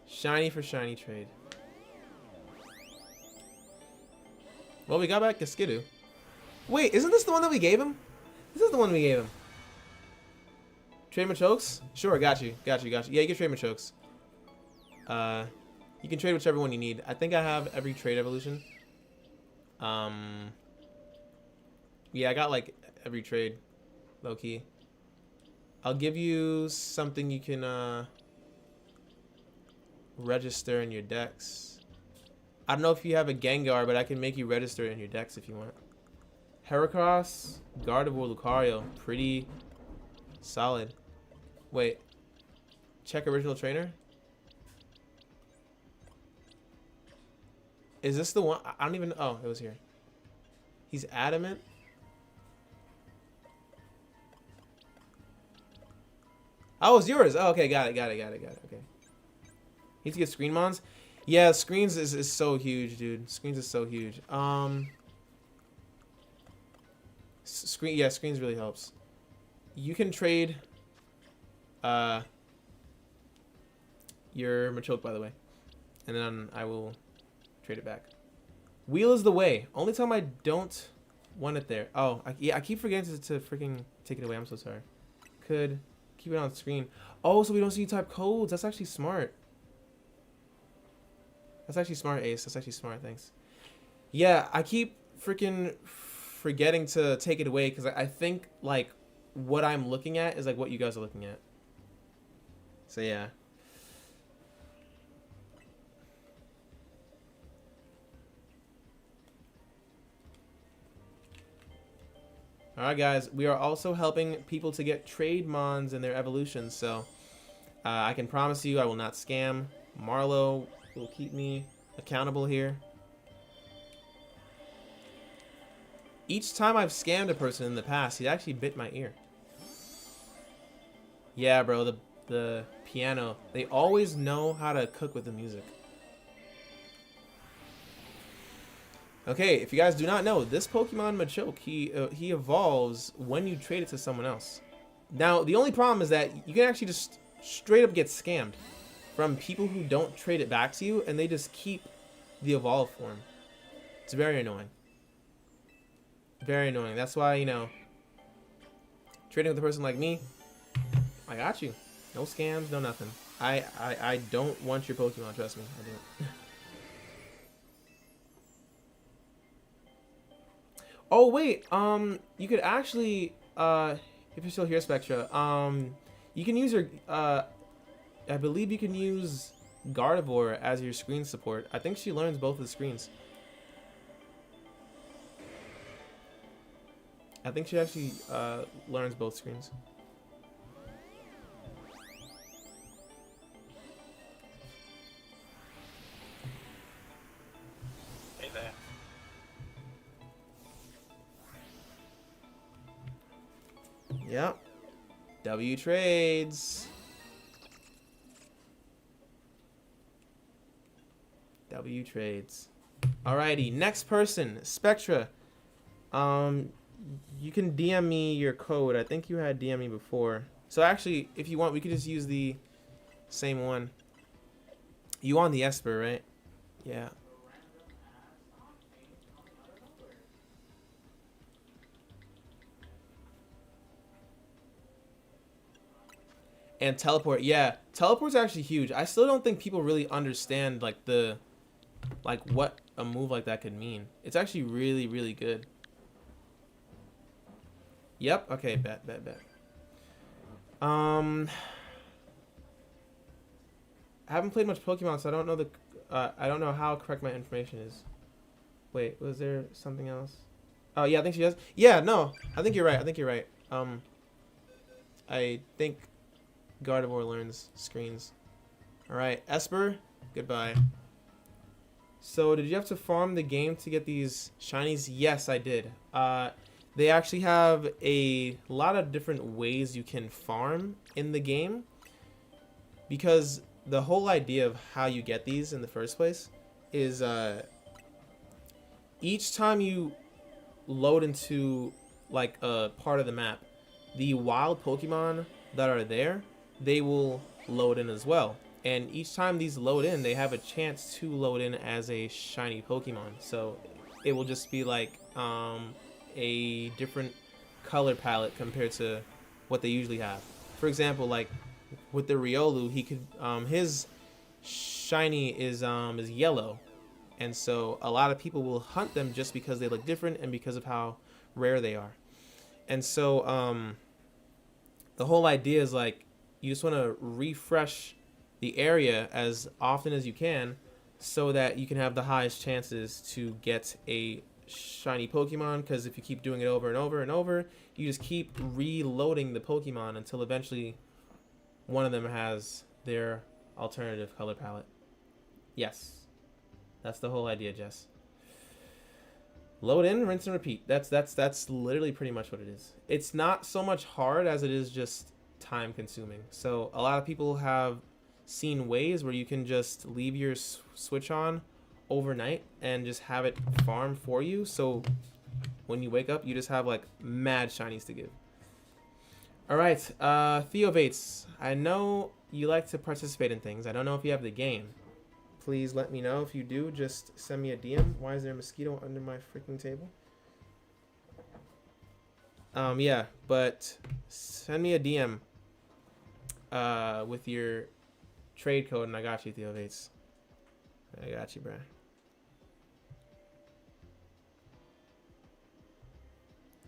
Shiny for shiny trade. Well, we got back to Skidoo. Wait, isn't this the one that we gave him? This is the one we gave him. Trade Machokes? Sure, got you. Yeah, you can trade Machokes. You can trade whichever one you need. I think I have every trade evolution. Yeah, I got like every trade, low key. I'll give you something you can register in your decks. I don't know if you have a Gengar, but I can make you register in your decks if you want. Heracross, Gardevoir, Lucario, pretty solid. Wait, check original trainer. Is this the one? I don't even know. Oh, it was here. He's adamant. Oh, it's yours. Oh, okay, got it. Okay. Need to get screen mons. Yeah, screens is so huge, dude. Screens is so huge. Screens really helps. You can trade your Machoke, by the way, and then I will trade it back. Wheel is the way. Only time I don't want it there. Oh, I keep forgetting to freaking take it away. I'm so sorry. Could keep it on screen. Oh, so we don't see type codes. That's actually smart. That's actually smart, Ace. That's actually smart. Thanks. Yeah, I keep freaking forgetting to take it away because I think like what I'm looking at is like what you guys are looking at. So yeah. Alright guys, we are also helping people to get trade mons in their evolutions, so I can promise you I will not scam. Marlo will keep me accountable here. Each time I've scammed a person in the past, he actually bit my ear. Yeah, bro, the piano. They always know how to cook with the music. Okay, if you guys do not know, this Pokemon Machoke, he evolves when you trade it to someone else. Now, the only problem is that you can actually just straight up get scammed from people who don't trade it back to you, and they just keep the evolved form. It's very annoying. Very annoying. That's why, you know, trading with a person like me, I got you. No scams, no nothing. I don't want your Pokemon, trust me. I don't. Oh wait, you could actually, if you're still here, Spectra, you can use your, I believe you can use Gardevoir as your screen support. I think she learns both of the screens. I think she actually learns both screens. Hey there. Yep. W trades. W trades. Alrighty, next person, Spectra. You can DM me your code. I think you had DM me before. So actually, if you want, we could just use the same one. You want the Esper, right? Yeah. And teleport, yeah, teleport's actually huge. I still don't think people really understand like what a move like that could mean. It's actually really, really good. Yep. Okay. Bet. I haven't played much Pokemon, so I don't know I don't know how correct my information is. Wait, was there something else? Oh yeah, I think she does. Yeah, no, I think you're right. I think Gardevoir learns screens. All right, Esper, goodbye. So did you have to farm the game to get these shinies? Yes, I did. They actually have a lot of different ways you can farm in the game, because the whole idea of how you get these in the first place is each time you load into like a part of the map, the wild Pokemon that are there, they will load in as well. And each time these load in, they have a chance to load in as a shiny Pokemon. So it will just be like a different color palette compared to what they usually have. For example, like with the Riolu, he could his shiny is yellow, and so a lot of people will hunt them just because they look different and because of how rare they are. And so the whole idea is like you just want to refresh the area as often as you can so that you can have the highest chances to get a shiny Pokemon, because if you keep doing it over and over and over, you just keep reloading the Pokemon until eventually one of them has their alternative color palette. Yes. That's the whole idea, Jess. Load in, rinse and repeat. That's literally pretty much what it is. It's not so much hard as it is just time consuming. So a lot of people have seen ways where you can just leave your Switch on overnight and just have it farm for you, so when you wake up you just have like mad shinies to give. All right, Theo Bates, I know you like to participate in things. I don't know if you have the game. Please let me know if you do. Just send me a DM. Why is there a mosquito under my freaking table? Yeah, but send me a DM with your trade code and I got you, Theo Bates. I got you, bruh.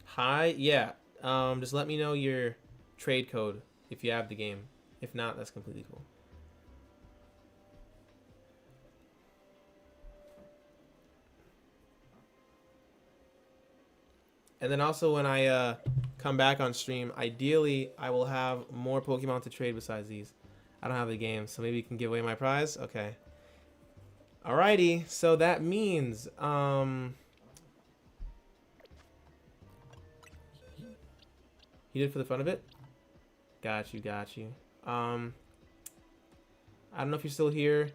Hi, yeah. Just let me know your trade code if you have the game. If not, that's completely cool. And then also when I come back on stream, ideally I will have more Pokemon to trade besides these. I don't have the game, so maybe you can give away my prize? Okay. Alrighty, so that means you did for the fun of it? Got you. I don't know if you're still here.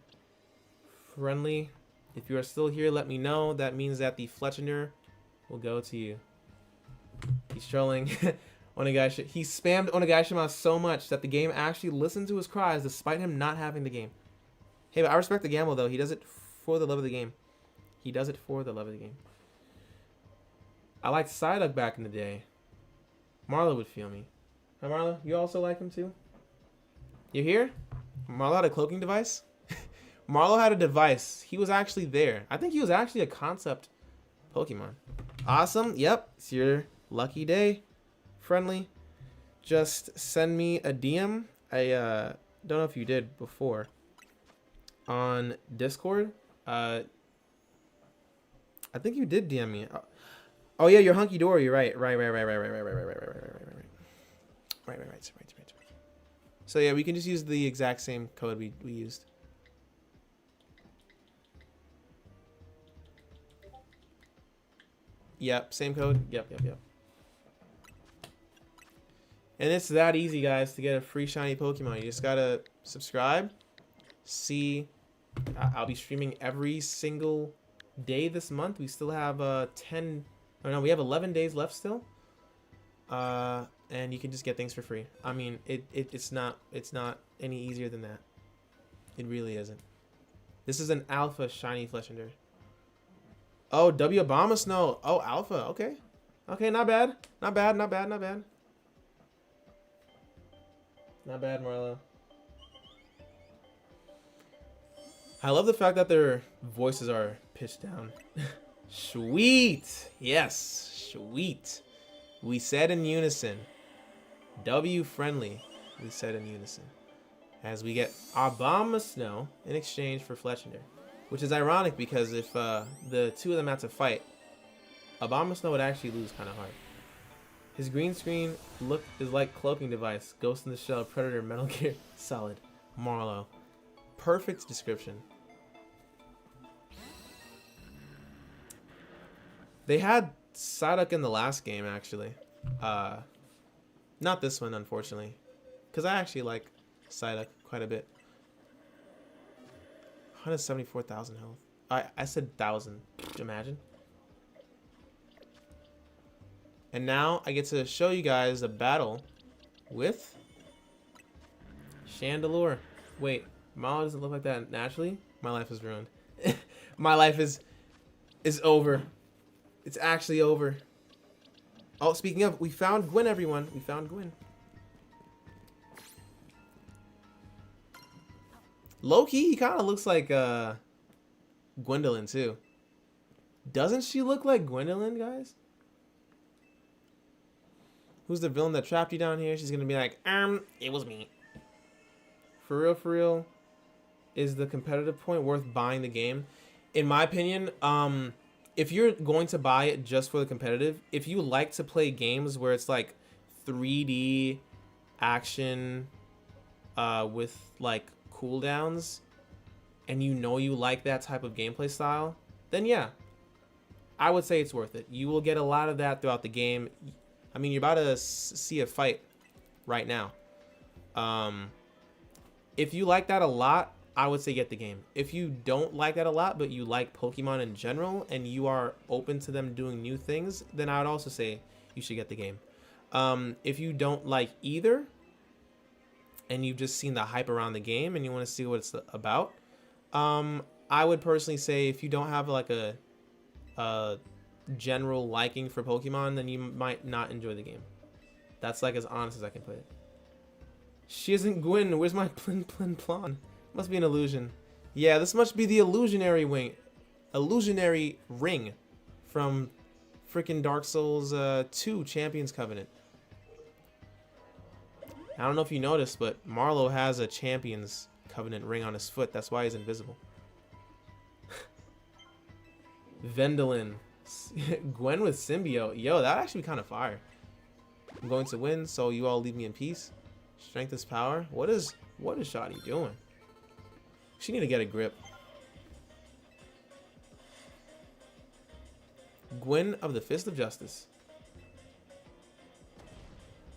Friendly. If you are still here, let me know. That means that the Fletchinder will go to you. He's trolling Onigashima. He spammed Onigashima so much that the game actually listened to his cries despite him not having the game. Hey, but I respect the gamble though. He does it for the love of the game. I liked Psyduck back in the day. Marlo would feel me. Hi, Marlo. You also like him too? You here? Marlo had a cloaking device? Marlo had a device. He was actually there. I think he was actually a concept Pokemon. Awesome. Yep. It's your lucky day. Friendly. Just send me a DM. I don't know if you did before. On Discord. I think you did DM me. Oh yeah, you're hunky dory. Right. So yeah, we can just use the exact same code we used. Yep, same code. Yep. And it's that easy, guys, to get a free shiny Pokemon. You just gotta subscribe. See, I'll be streaming every single day this month. We still have we have 11 days left still. And you can just get things for free. I mean, it's not any easier than that. It really isn't. This is an alpha shiny Fletchinder. Oh, W Abomasnow. Oh, alpha. Okay. Okay, not bad. Not bad, Marlo. I love the fact that their voices are pitched down. Sweet. Yes, sweet. We said in unison. W friendly. We said in unison. As we get Abomasnow in exchange for Fletchinder. Which is ironic because if the two of them had to fight, Abomasnow would actually lose kind of hard. His green screen look is like cloaking device. Ghost in the Shell, Predator, Metal Gear Solid, Marlowe. Perfect description. They had Psyduck in the last game actually. Not this one unfortunately, because I actually like Psyduck quite a bit. 174,000 health. I said 1,000. Imagine. And now I get to show you guys a battle with Chandelure. Wait, Marlo doesn't look like that naturally. My life is ruined. My life is over. It's actually over. Oh, speaking of, we found Gwen, everyone. We found Gwen. Low-key, he kind of looks like Gwendolyn, too. Doesn't she look like Gwendolyn, guys? Who's the villain that trapped you down here? She's going to be like, it was me. For real, is the competitive point worth buying the game? In my opinion, if you're going to buy it just for the competitive, if you like to play games where it's like 3D action with like cooldowns, and you know you like that type of gameplay style, then yeah, I would say it's worth it. You will get a lot of that throughout the game. I mean, you're about to see a fight right now. If you like that a lot, I would say get the game. If you don't like that a lot, but you like Pokemon in general, and you are open to them doing new things, then I would also say you should get the game. If you don't like either, and you've just seen the hype around the game, and you want to see what it's about, I would personally say if you don't have like a general liking for Pokemon, then you might not enjoy the game. That's like as honest as I can put it. She isn't Gwen. Where's my Plin Plin Plon? Must be an illusion. Yeah, this must be the illusionary ring from freaking Dark Souls 2 Champions Covenant. I don't know if you noticed, but Marlo has a Champions Covenant ring on his foot. That's why he's invisible. Vendolin. Gwen with Symbiote. Yo, that actually be kind of fire. I'm going to win, so you all leave me in peace. Strength is power. What is Shotty doing? She need to get a grip. Gwen of the Fist of Justice.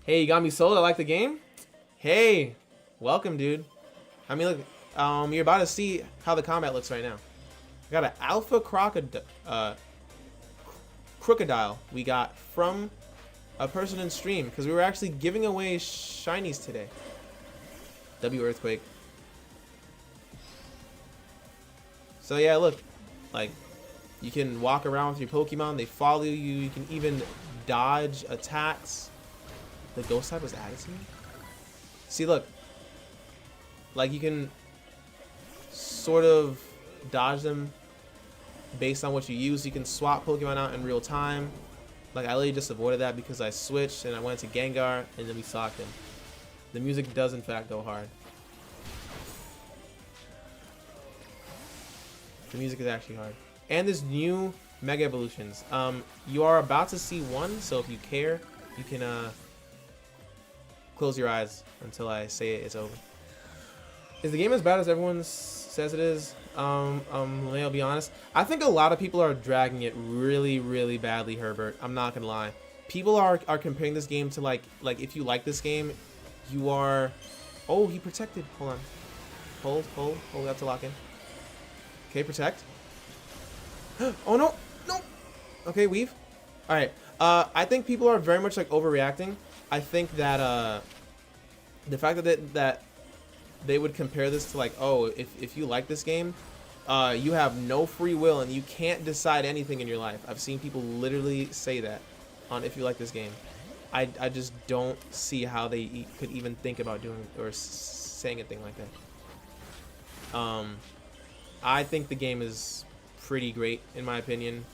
Hey, you got me sold. I like the game. Hey, welcome, dude. I mean, look, you're about to see how the combat looks right now. I got an Alpha Crocodile we got from a person in stream because we were actually giving away shinies today. W Earthquake. So yeah, look, like you can walk around with your Pokemon. They follow you. You can even dodge attacks. The ghost type was added to me. See, look, like you can sort of dodge them based on what you use. You can swap Pokemon out in real time. Like I literally just avoided that because I switched and I went to Gengar and then we socked him. The music does in fact go hard. The music is actually hard. And there's new Mega Evolutions. You are about to see one, so if you care, you can close your eyes until I say it's over. Is the game as bad as everyone says it is? I'll be honest. I think a lot of people are dragging it really, really badly, Herbert. I'm not gonna lie. People are comparing this game to like if you like this game, you are. Oh, he protected. Hold on. Hold. That's a lock in. Okay, protect. Oh no. Okay, weave. All right. I think people are very much like overreacting. I think that the fact that they would compare this to like, oh, if you like this game, you have no free will and you can't decide anything in your life. I've seen people literally say that on if you like this game. I just don't see how they could even think about doing or saying a thing like that. I think the game is pretty great in my opinion.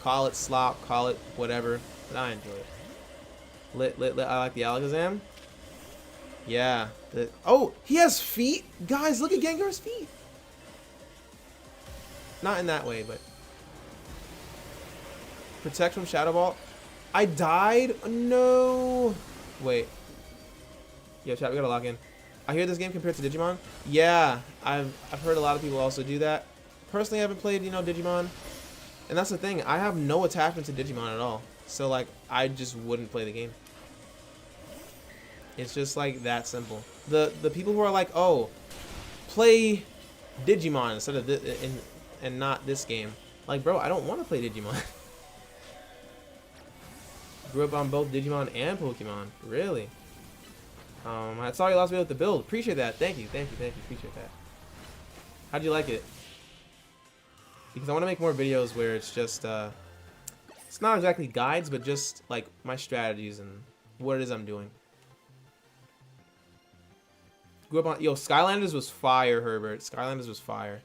Call it slop, call it whatever, but I enjoy it. Lit. I like the Alakazam. Yeah. Oh, he has feet? Guys, look at Gengar's feet. Not in that way, but... Protect from Shadow Ball. I died? No. Wait. Yeah, chat, we gotta lock in. I hear this game compared to Digimon. Yeah, I've heard a lot of people also do that. Personally, I haven't played, you know, Digimon. And that's the thing. I have no attachment to Digimon at all. So, like, I just wouldn't play the game. It's just, like, that simple. The people who are like, oh, play Digimon instead of and not this game. Like, bro, I don't want to play Digimon. Grew up on both Digimon and Pokemon. Really? I saw you last video with the build. Appreciate that. Thank you. Appreciate that. How'd you like it? Because I want to make more videos where it's just, it's not exactly guides, but just, like, my strategies and what it is I'm doing. Grew up on... Yo, Skylanders was fire, Herbert. Skylanders was fire.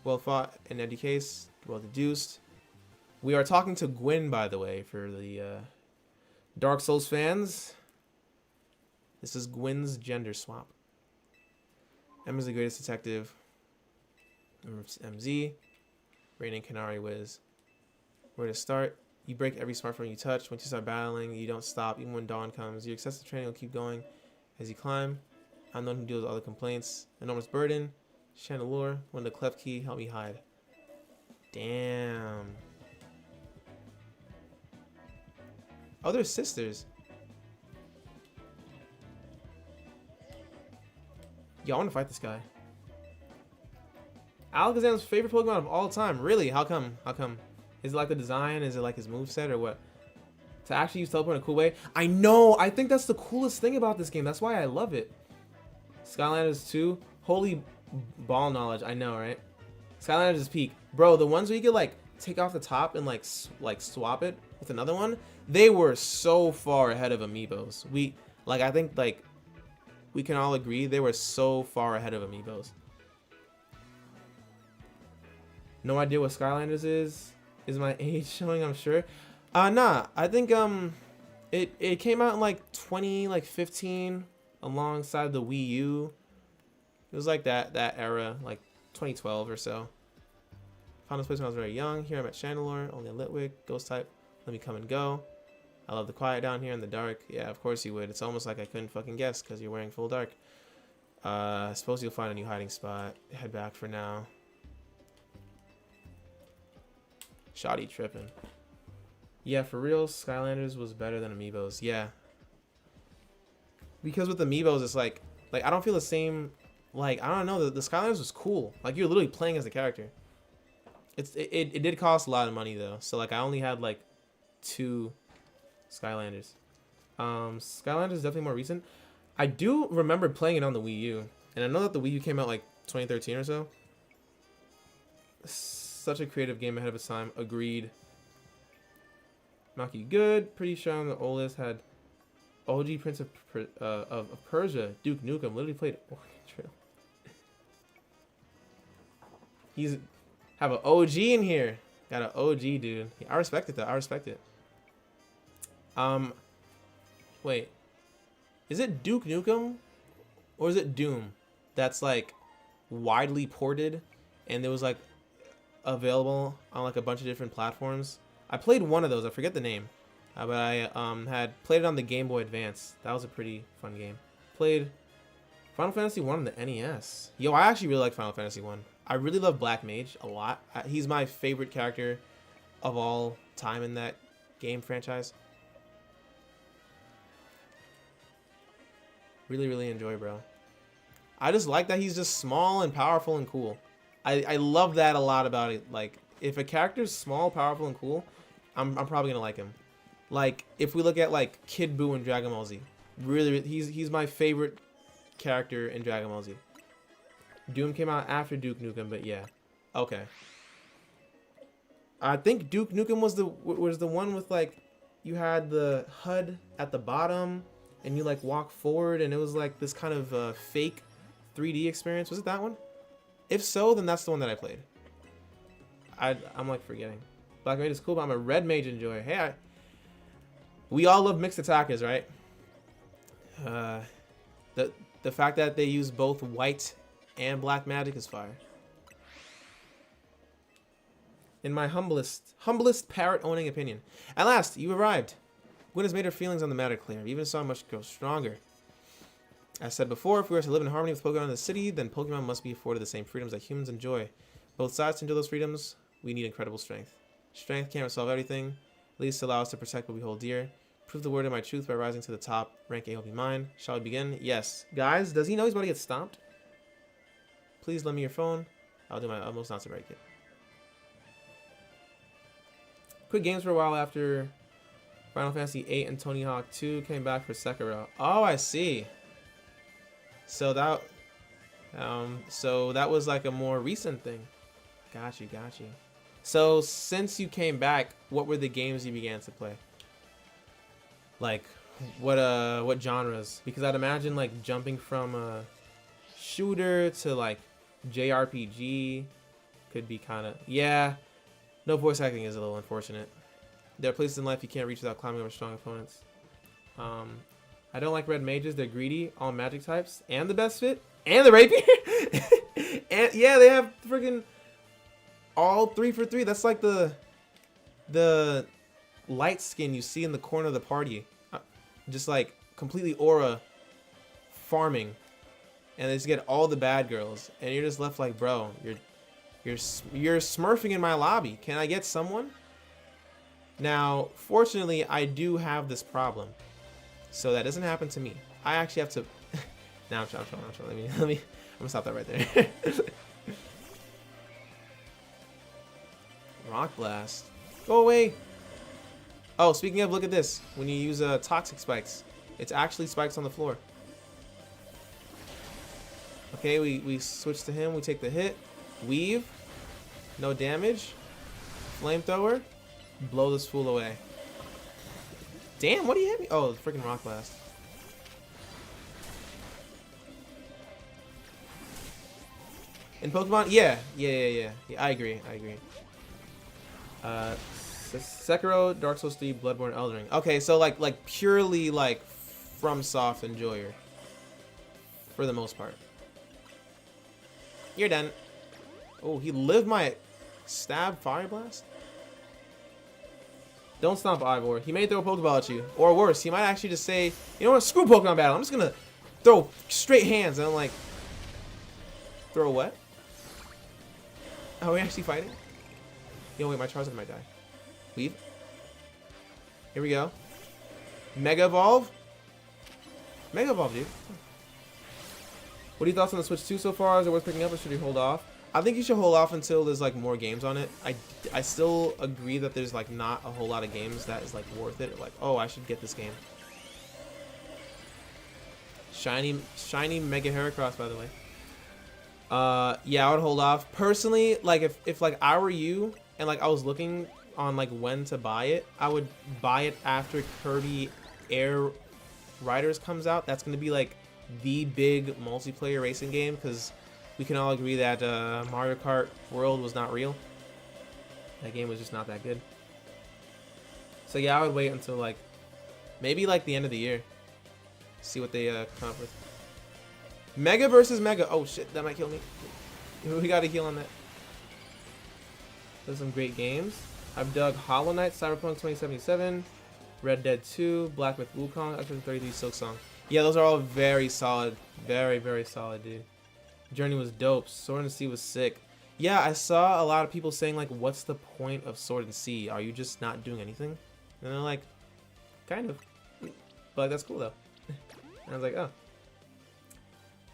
Well fought in any case. Well deduced. We are talking to Gwyn, by the way, for the Dark Souls fans. This is Gwyn's gender swap. M is the greatest detective. MZ. Raining Canary Wiz. Where to start? You break every smartphone you touch. Once you start battling, you don't stop. Even when dawn comes, your excessive training will keep going as you climb. I'm the one who deals with all the complaints. Enormous burden. Chandelure. When the cleft key, help me hide. Damn. Oh, they're sisters. Yo, I want to fight this guy. Alakazam's favorite Pokemon of all time. Really? How come? How come? Is it like the design? Is it like his moveset or what? To actually use teleport in a cool way? I know! I think that's the coolest thing about this game. That's why I love it. Skylanders 2. Holy ball knowledge. I know, right? Skylanders is peak. Bro, the ones where you could like take off the top and like swap it with another one, they were so far ahead of Amiibos. I think like we can all agree they were so far ahead of Amiibos. No idea what Skylanders is. Is my age showing? I'm sure. Nah. I think it came out in like 2015 alongside the Wii U. It was like that era, like 2012 or so. Found this place when I was very young. Here I'm at Chandelure, only a Litwick, ghost type. Let me come and go. I love the quiet down here in the dark. Yeah, of course you would. It's almost like I couldn't fucking guess because you're wearing full dark. I suppose you'll find a new hiding spot. Head back for now. Shoddy tripping. Yeah, for real, Skylanders was better than Amiibos. Yeah. Because with Amiibos, it's like I don't feel the same. Like, I don't know. The Skylanders was cool. Like, you're literally playing as the character. It did cost a lot of money though. So like I only had like 2 Skylanders. Skylanders is definitely more recent. I do remember playing it on the Wii U, and I know that the Wii U came out like 2013 or so. Such a creative game ahead of its time. Agreed. Maki good. Pretty sure I'm the oldest. Had OG Prince of Persia, Duke Nukem. Literally played Oregon Trail. He's have an OG in here. Got an OG, dude. I respect it though. I respect it. Wait. Is it Duke Nukem? Or is it Doom? That's like widely ported and it was like available on like a bunch of different platforms. I played one of those. I forget the name. But I had played it on the Game Boy Advance. That was a pretty fun game. Played Final Fantasy 1 on the NES. Yo, I actually really like Final Fantasy 1. I really love Black Mage a lot. He's my favorite character of all time in that game franchise. Really, really enjoy, bro. I just like that he's just small and powerful and cool. I love that a lot about it. Like, if a character's small, powerful, and cool, I'm probably gonna like him. Like, if we look at like Kid Buu in Dragon Ball Z, really, he's my favorite character in Dragon Ball Z. Doom came out after Duke Nukem, but yeah, okay. I think Duke Nukem was the one with like, you had the HUD at the bottom, and you like walk forward, and it was like this kind of fake 3D experience. Was it that one? If so, then that's the one that I played. I'm like forgetting. Black mage is cool, but I'm a red mage enjoyer. Hey, we all love mixed attackers, right? The fact that they use both white and black magic is fire. In my humblest parrot-owning opinion. At last, you arrived. Gwen has made her feelings on the matter clear. Even saw much grow stronger. As said before, if we are to live in harmony with Pokemon in the city, then Pokemon must be afforded the same freedoms that humans enjoy. Both sides to enjoy those freedoms, we need incredible strength. Strength can't resolve everything, at least allow us to protect what we hold dear. Prove the word of my truth by rising to the top. Rank A will be mine. Shall we begin? Yes. Guys, does he know he's about to get stomped? Please lend me your phone. I'll do my utmost not to break it. Quit games for a while after Final Fantasy VIII and Tony Hawk 2 came back for Sekiro. Oh, I see. So that was like a more recent thing. Got you. So since you came back, what were the games you began to play? Like what genres? Because I'd imagine like jumping from a shooter to like JRPG could be kind of, yeah. No voice acting is a little unfortunate. There are places in life you can't reach without climbing over strong opponents. I don't like red mages. They're greedy, all magic types, and the best fit, and the rapier. And yeah, they have freaking all 3 for 3. That's like the light skin you see in the corner of the party, just like completely aura farming, and they just get all the bad girls, and you're just left like, bro, you're smurfing in my lobby. Can I get someone? Now, fortunately, I do have this problem, so that doesn't happen to me. I actually have to. Now I'm trying. Let me. I'm gonna stop that right there. Rock Blast. Go away. Oh, speaking of, look at this. When you use toxic spikes, it's actually spikes on the floor. Okay, we switch to him. We take the hit. Weave. No damage. Flamethrower. Blow this fool away. Damn, what do you hit me? Oh, freaking Rock Blast. In Pokemon? Yeah, I agree. Sekiro, Dark Souls 3, Bloodborne, Elden Ring. Okay, so like purely like FromSoft enjoyer. For the most part. You're done. Oh, he lived my stab Fire Blast? Don't stomp Ivor. He may throw a Pokeball at you. Or worse, he might actually just say, you know what, screw Pokemon battle. I'm just gonna throw straight hands. And I'm like, throw what? Are we actually fighting? Yo, wait, my Charizard might die. Leave. Here we go. Mega Evolve. Mega Evolve, dude. What are your thoughts on the Switch 2 so far? Is it worth picking up or should you hold off? I think you should hold off until there's like more games on it. I still agree that there's like not a whole lot of games that is like worth it. Like, oh, I should get this game. Shiny Mega Heracross, by the way. Yeah, I would hold off. Personally, like if like I were you and like I was looking on like when to buy it, I would buy it after Kirby Air Riders comes out. That's gonna be like the big multiplayer racing game, because we can all agree that Mario Kart World was not real. That game was just not that good. So yeah, I would wait until like maybe like the end of the year. See what they come up with. Mega versus Mega. Oh shit, that might kill me. We gotta heal on that. Those are some great games. I've dug Hollow Knight, Cyberpunk 2077, Red Dead 2, Black Myth Wukong, X-Men 33, Silk Song. Yeah, those are all very solid. Very, very solid, dude. Journey was dope. Sword and Sea was sick. Yeah, I saw a lot of people saying, like, what's the point of Sword and Sea? Are you just not doing anything? And they're like, kind of. But that's cool, though. And I was like, oh.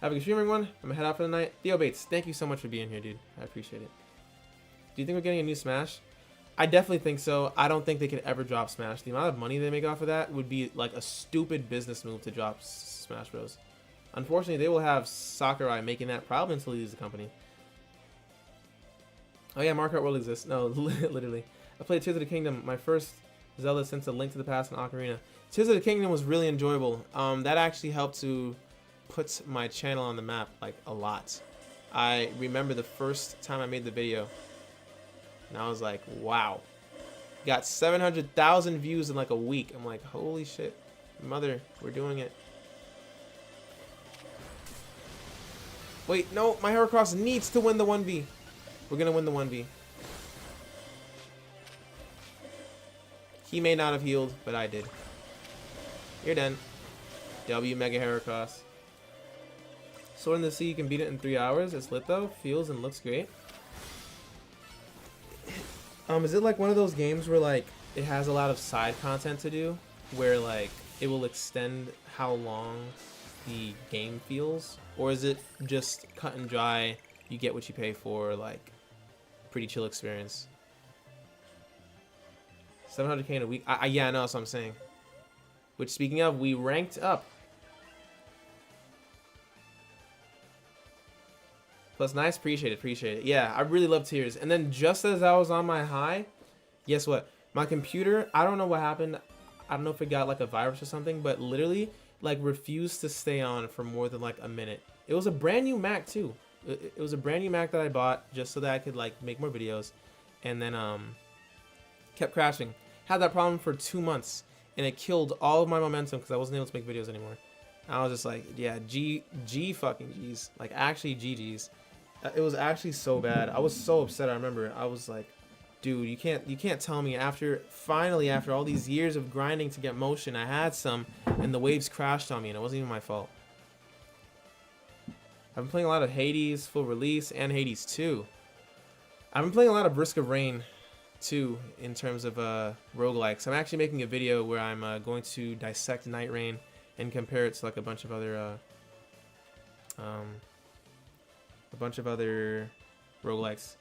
Have a good stream, everyone. I'm gonna head out for the night. Theo Bates, thank you so much for being here, dude. I appreciate it. Do you think we're getting a new Smash? I definitely think so. I don't think they could ever drop Smash. The amount of money they make off of that would be like a stupid business move to drop Smash Bros. Unfortunately, they will have Sakurai making that probably until he leaves the company. Oh yeah, Mario Kart World exists. No, literally. I played Tears of the Kingdom. My first Zelda since A Link to the Past and Ocarina. Tears of the Kingdom was really enjoyable. That actually helped to put my channel on the map like a lot. I remember the first time I made the video, and I was like, wow. Got 700,000 views in like a week. I'm like, holy shit, mother, we're doing it. Wait, no, my Heracross needs to win the 1v. We're gonna win the 1v. He may not have healed, but I did. You're done. W Mega Heracross. Sword in the Sea, you can beat it in 3 hours. It's lit though, feels and looks great. Is it like one of those games where like it has a lot of side content to do, where like it will extend how long the game feels, or is it just cut and dry? You get what you pay for, like pretty chill experience. 700k in a week. Yeah, I know. That's what I'm saying. Which, speaking of, we ranked up. Plus, nice. Appreciate it. Appreciate it. Yeah, I really love Tears. And then just as I was on my high, guess what? My computer, I don't know what happened. I don't know if it got like a virus or something, but literally like refused to stay on for more than like a minute. It was a brand new Mac too. It was a brand new Mac that I bought just so that I could like make more videos, and then kept crashing. Had that problem for 2 months, and it killed all of my momentum because I wasn't able to make videos anymore. I was just like, yeah, G fucking G's, like actually GG's. It was actually so bad. I was so upset. I remember I was like, dude, you can't tell me finally after all these years of grinding to get motion, I had some, and the waves crashed on me, and it wasn't even my fault. I've been playing a lot of Hades full release and Hades 2. I've been playing a lot of Risk of Rain 2 in terms of roguelikes. I'm actually making a video where I'm going to dissect Night Rain and compare it to like a bunch of other roguelikes.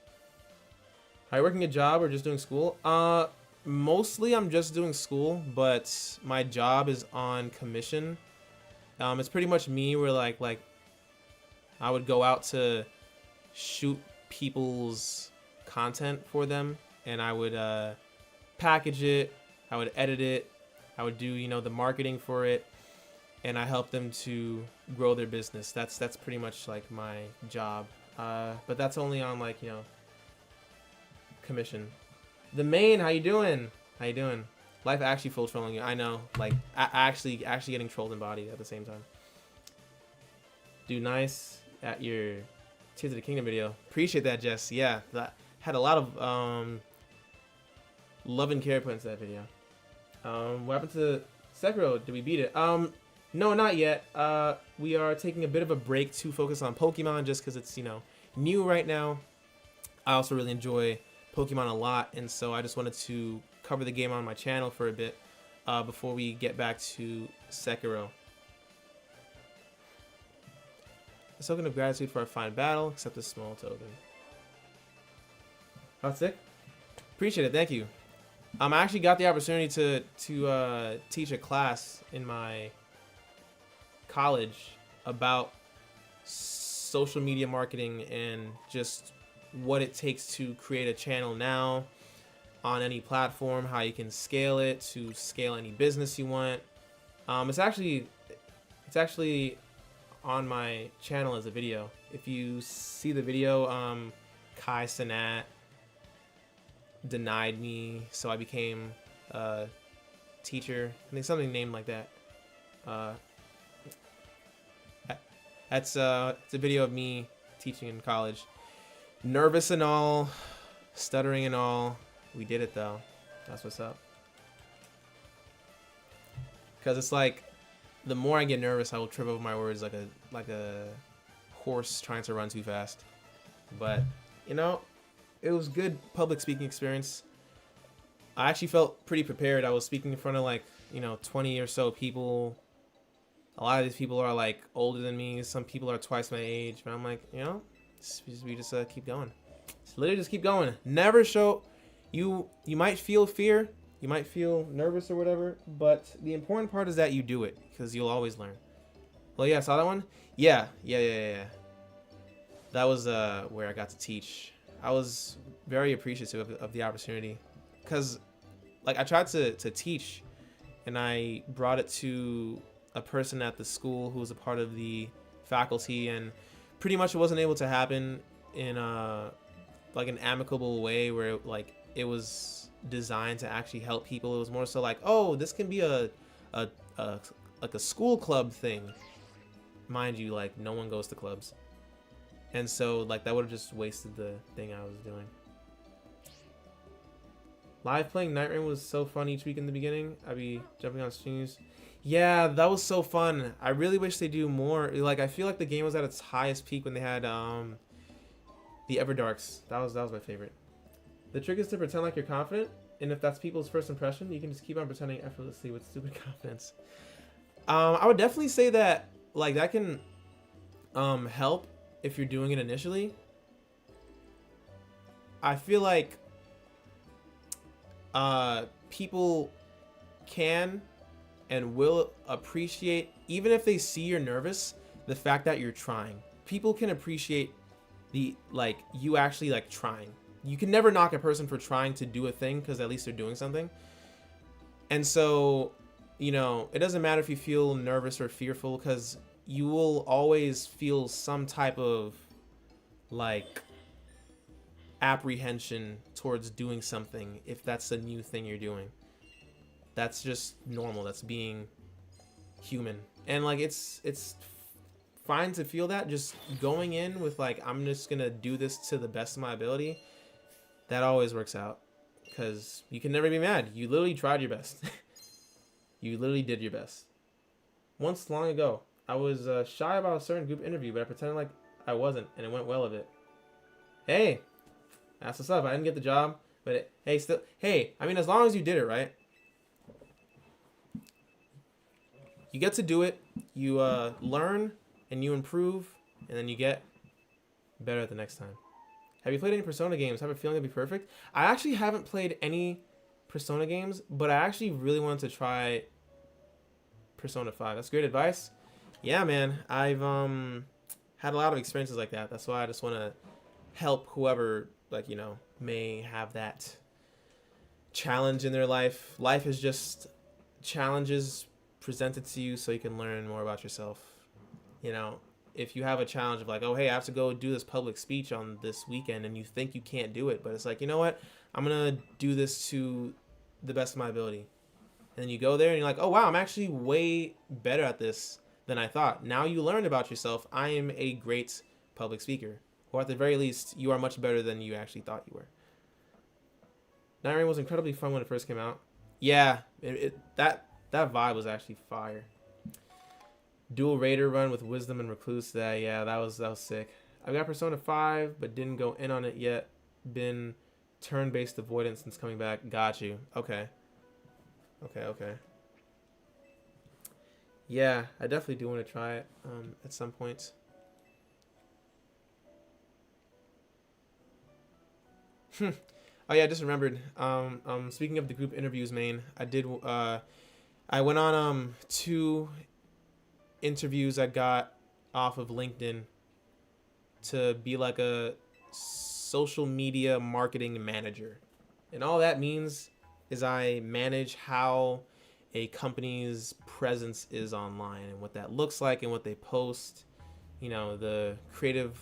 Are you working a job or just doing school? Mostly I'm just doing school, but my job is on commission. It's pretty much me where like I would go out to shoot people's content for them, and I would package it, I would edit it, I would do, you know, the marketing for it, and I help them to grow their business. That's pretty much like my job. But that's only on like, you know, commission. The main, how you doing? How you doing? Life actually full trolling you. I know, like actually getting trolled in body at the same time. Do nice at your Tears of the Kingdom video. Appreciate that, Jess. Yeah, that had a lot of love and care put into that video. What happened to Sekiro? Did we beat it? No, not yet. We are taking a bit of a break to focus on Pokemon just because it's, you know, new right now. I also really enjoy Pokemon a lot, and so I just wanted to cover the game on my channel for a bit before we get back to Sekiro. A token of gratitude for a fine battle, accept a small token. That's sick. Appreciate it, thank you. I actually got the opportunity to teach a class in my college about social media marketing and just what it takes to create a channel now on any platform, how you can scale it to scale any business you want. It's actually on my channel as a video. If you see the video, Kai Cenat denied me, so I became a teacher. I think something named like that. It's a video of me teaching in college. Nervous and all, stuttering and all. We did it though. That's what's up. Because it's like, the more I get nervous, I will trip over my words like a horse trying to run too fast. But, you know, it was good public speaking experience. I actually felt pretty prepared. I was speaking in front of like, you know, 20 or so people. A lot of these people are like older than me. Some people are twice my age. But I'm like, you know, we just keep going. Literally just keep going. Never show. You might feel fear. You might feel nervous or whatever, but the important part is that you do it, because you'll always learn. Well, yeah, saw that one? Yeah. That was where I got to teach. I was very appreciative of the opportunity, because like I tried to teach, and I brought it to a person at the school who was a part of the faculty, and pretty much it wasn't able to happen in like an amicable way where like it was designed to actually help people. It was more so like, oh, this can be a like a school club thing. Mind you, like no one goes to clubs, and so like that would have just wasted the thing I was doing. Live playing Night Rain was so fun each week in the beginning. I'd be jumping on streams. Yeah, that was so fun. I really wish they do more. Like I feel like the game was at its highest peak when they had the Everdarks. That was my favorite. The trick is to pretend like you're confident, and if that's people's first impression, you can just keep on pretending effortlessly with stupid confidence. I would definitely say that like that can help if you're doing it initially. I feel like people can and will appreciate, even if they see you're nervous, the fact that you're trying. People can appreciate the like you actually like trying. You can never knock a person for trying to do a thing because at least they're doing something. And so, you know, it doesn't matter if you feel nervous or fearful, because you will always feel some type of like apprehension towards doing something if that's a new thing you're doing. That's just normal. That's being human. And like it's fine to feel that. Just going in with like, I'm just gonna do this to the best of my ability, that always works out, because you can never be mad. You literally tried your best. You literally did your best. Once long ago, I was shy about a certain group interview, but I pretended like I wasn't, and it went well of it. Hey, that's what's up. I didn't get the job, but hey, I mean, as long as you did it right, you get to do it. You learn and you improve, and then you get better the next time. Have you played any Persona games? Have a feeling it'll be perfect? I actually haven't played any Persona games, but I actually really wanted to try Persona 5. That's great advice. Yeah, man. I've had a lot of experiences like that. That's why I just want to help whoever, like, you know, may have that challenge in their life. Life is just challenges presented to you so you can learn more about yourself. You know, if you have a challenge of like, oh, hey, I have to go do this public speech on this weekend, and you think you can't do it, but it's like, you know what? I'm going to do this to the best of my ability. And then you go there and you're like, oh, wow, I'm actually way better at this than I thought. Now you learned about yourself. I am a great public speaker. Or at the very least, you are much better than you actually thought you were. Night Rain was incredibly fun when it first came out. Yeah, that vibe was actually fire. Dual Raider run with Wisdom and Recluse. That was sick. I got Persona 5, but didn't go in on it yet. Been turn-based avoidance since coming back. Got you. Okay. Yeah, I definitely do want to try it at some point. Oh yeah, I just remembered. Speaking of the group interviews, main, I went on 2 interviews I got off of LinkedIn to be like a social media marketing manager. And all that means is I manage how a company's presence is online and what that looks like and what they post. You know, the creative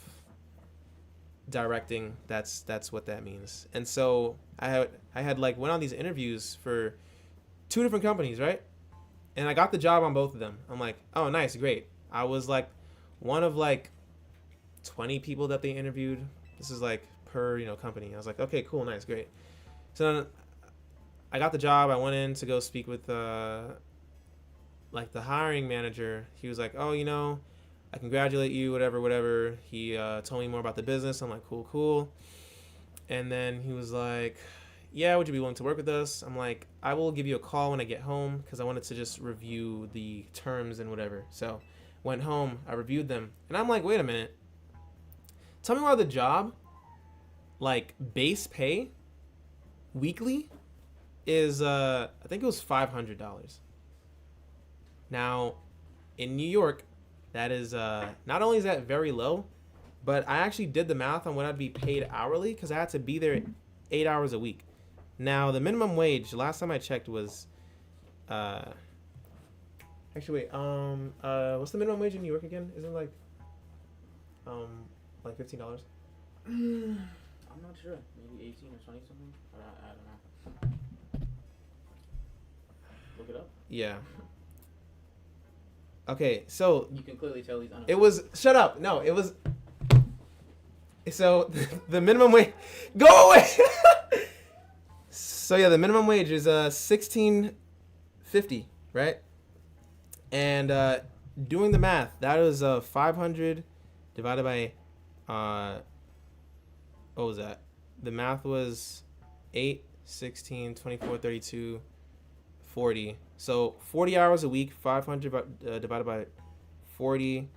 directing, that's what that means. And so I had like went on these interviews for 2 different companies, right? And I got the job on both of them. I'm like, oh, nice, great. I was like one of like 20 people that they interviewed. This is like per, you know, company. I was like, okay, cool, nice, great. So then I got the job. I went in to go speak with like the hiring manager. He was like, oh, you know, I congratulate you, whatever. He told me more about the business. I'm like, cool. And then he was like, yeah, would you be willing to work with us? I'm like, I will give you a call when I get home, because I wanted to just review the terms and whatever. So went home, I reviewed them, and I'm like, wait a minute. Tell me why the job, like base pay, weekly, is I think it was $500. Now, in New York, that is not only is that very low, but I actually did the math on what I'd be paid hourly, because I had to be there 8 hours a week. Now the minimum wage last time I checked was, actually wait, what's the minimum wage in New York again? Isn't it like $15? I'm not sure. Maybe 18 or 20 something. I don't know. Look it up. Yeah. Okay, so You can clearly tell he's it was. Shut up. No, it was. So the minimum wage. Go away. So yeah, the minimum wage is $16.50, right? And doing the math, that was 500 divided by what was that? The math was 8, 16, 24, 32, 40. So 40 hours a week, 500 divided by 40.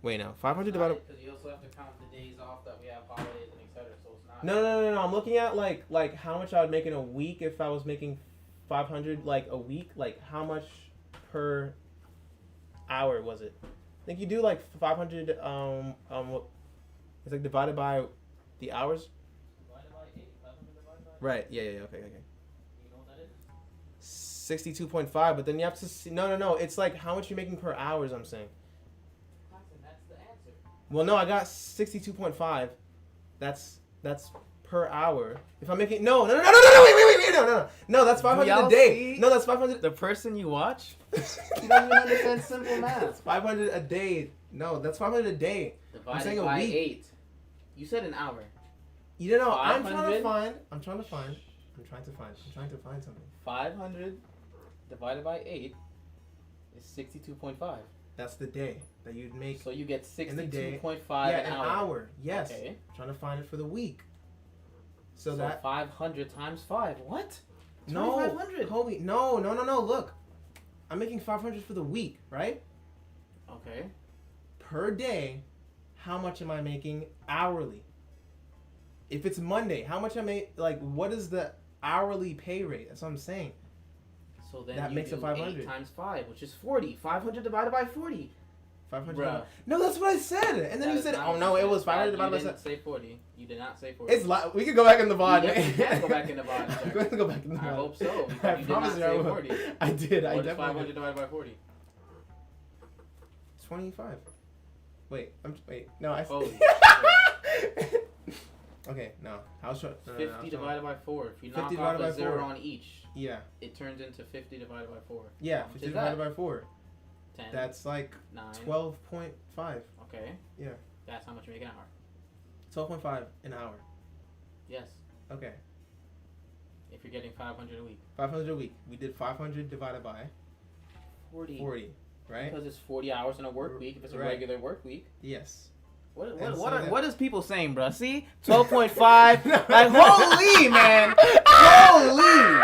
Wait, no, 500 divided. Because you also have to count the days off that we have holidays and etc. So it's not. No. I'm looking at like how much I would make in a week if I was making 500 like a week. Like how much per hour was it? I think you do like 500. It's like divided by the hours. Divided by 8. 500 divided by 8. Right. Yeah. Okay. You know what that is? 62.5. But then you have to see. No. It's like how much you're making per hours. I'm saying. That's the answer. Well, no, I got 62.5. That's per hour. If I'm making no, wait, no, that's 500 y'all a day. see? No, that's 500. The person you watch, he doesn't even understand simple math. 500 a day. No, that's 500 a day. Divided saying a by week. 8. You said an hour. You know, I'm trying to 500? find something. 500 divided by 8 is 62.5. That's the day that you'd make. So you get in the day. 62.5 Yeah, an hour. Yes. Okay. Trying to find it for the week. So, So that 500 times 5. What? no, 2,500. Kobe, no. Look, I'm making 500 for the week, right? Okay. Per day, how much am I making hourly? If it's Monday, how much I make? Like, what is the hourly pay rate? That's what I'm saying. So then That you makes do it 500. 8 times 5, which is 40. 500 divided by 40. 500. Bruh. No, that's what I said. And then That you is said, not "Oh what no, you it was said. 500 You divided by didn't 7." say 40. You did not say 40. It's we could go back in the VOD. You can go back in the VOD, sir. I'm going to go back in the VOD. I hope so. I Because you did promise not you I say will. 40. I did. I What is definitely 500 did. divided by 40? 25. Wait. No, I. Holy Okay. No. How's 50 divided by 4. If you 50 knock divided off by a 0 4. on each, Yeah. it turns into 50 divided by 4. Yeah. How much 50 is divided that? by 4. 10. That's like 9. 12.5. Okay. Yeah. That's how much you make an hour. 12.5 an hour. Yes. Okay. If you're getting 500 a week. 500 a week. We did 500 divided by 40. Right? Because it's 40 hours in a work week. If it's a Right. regular work week. Yes. What so are that- what is people saying, bro? See? 12.5. Like, holy, man. Holy.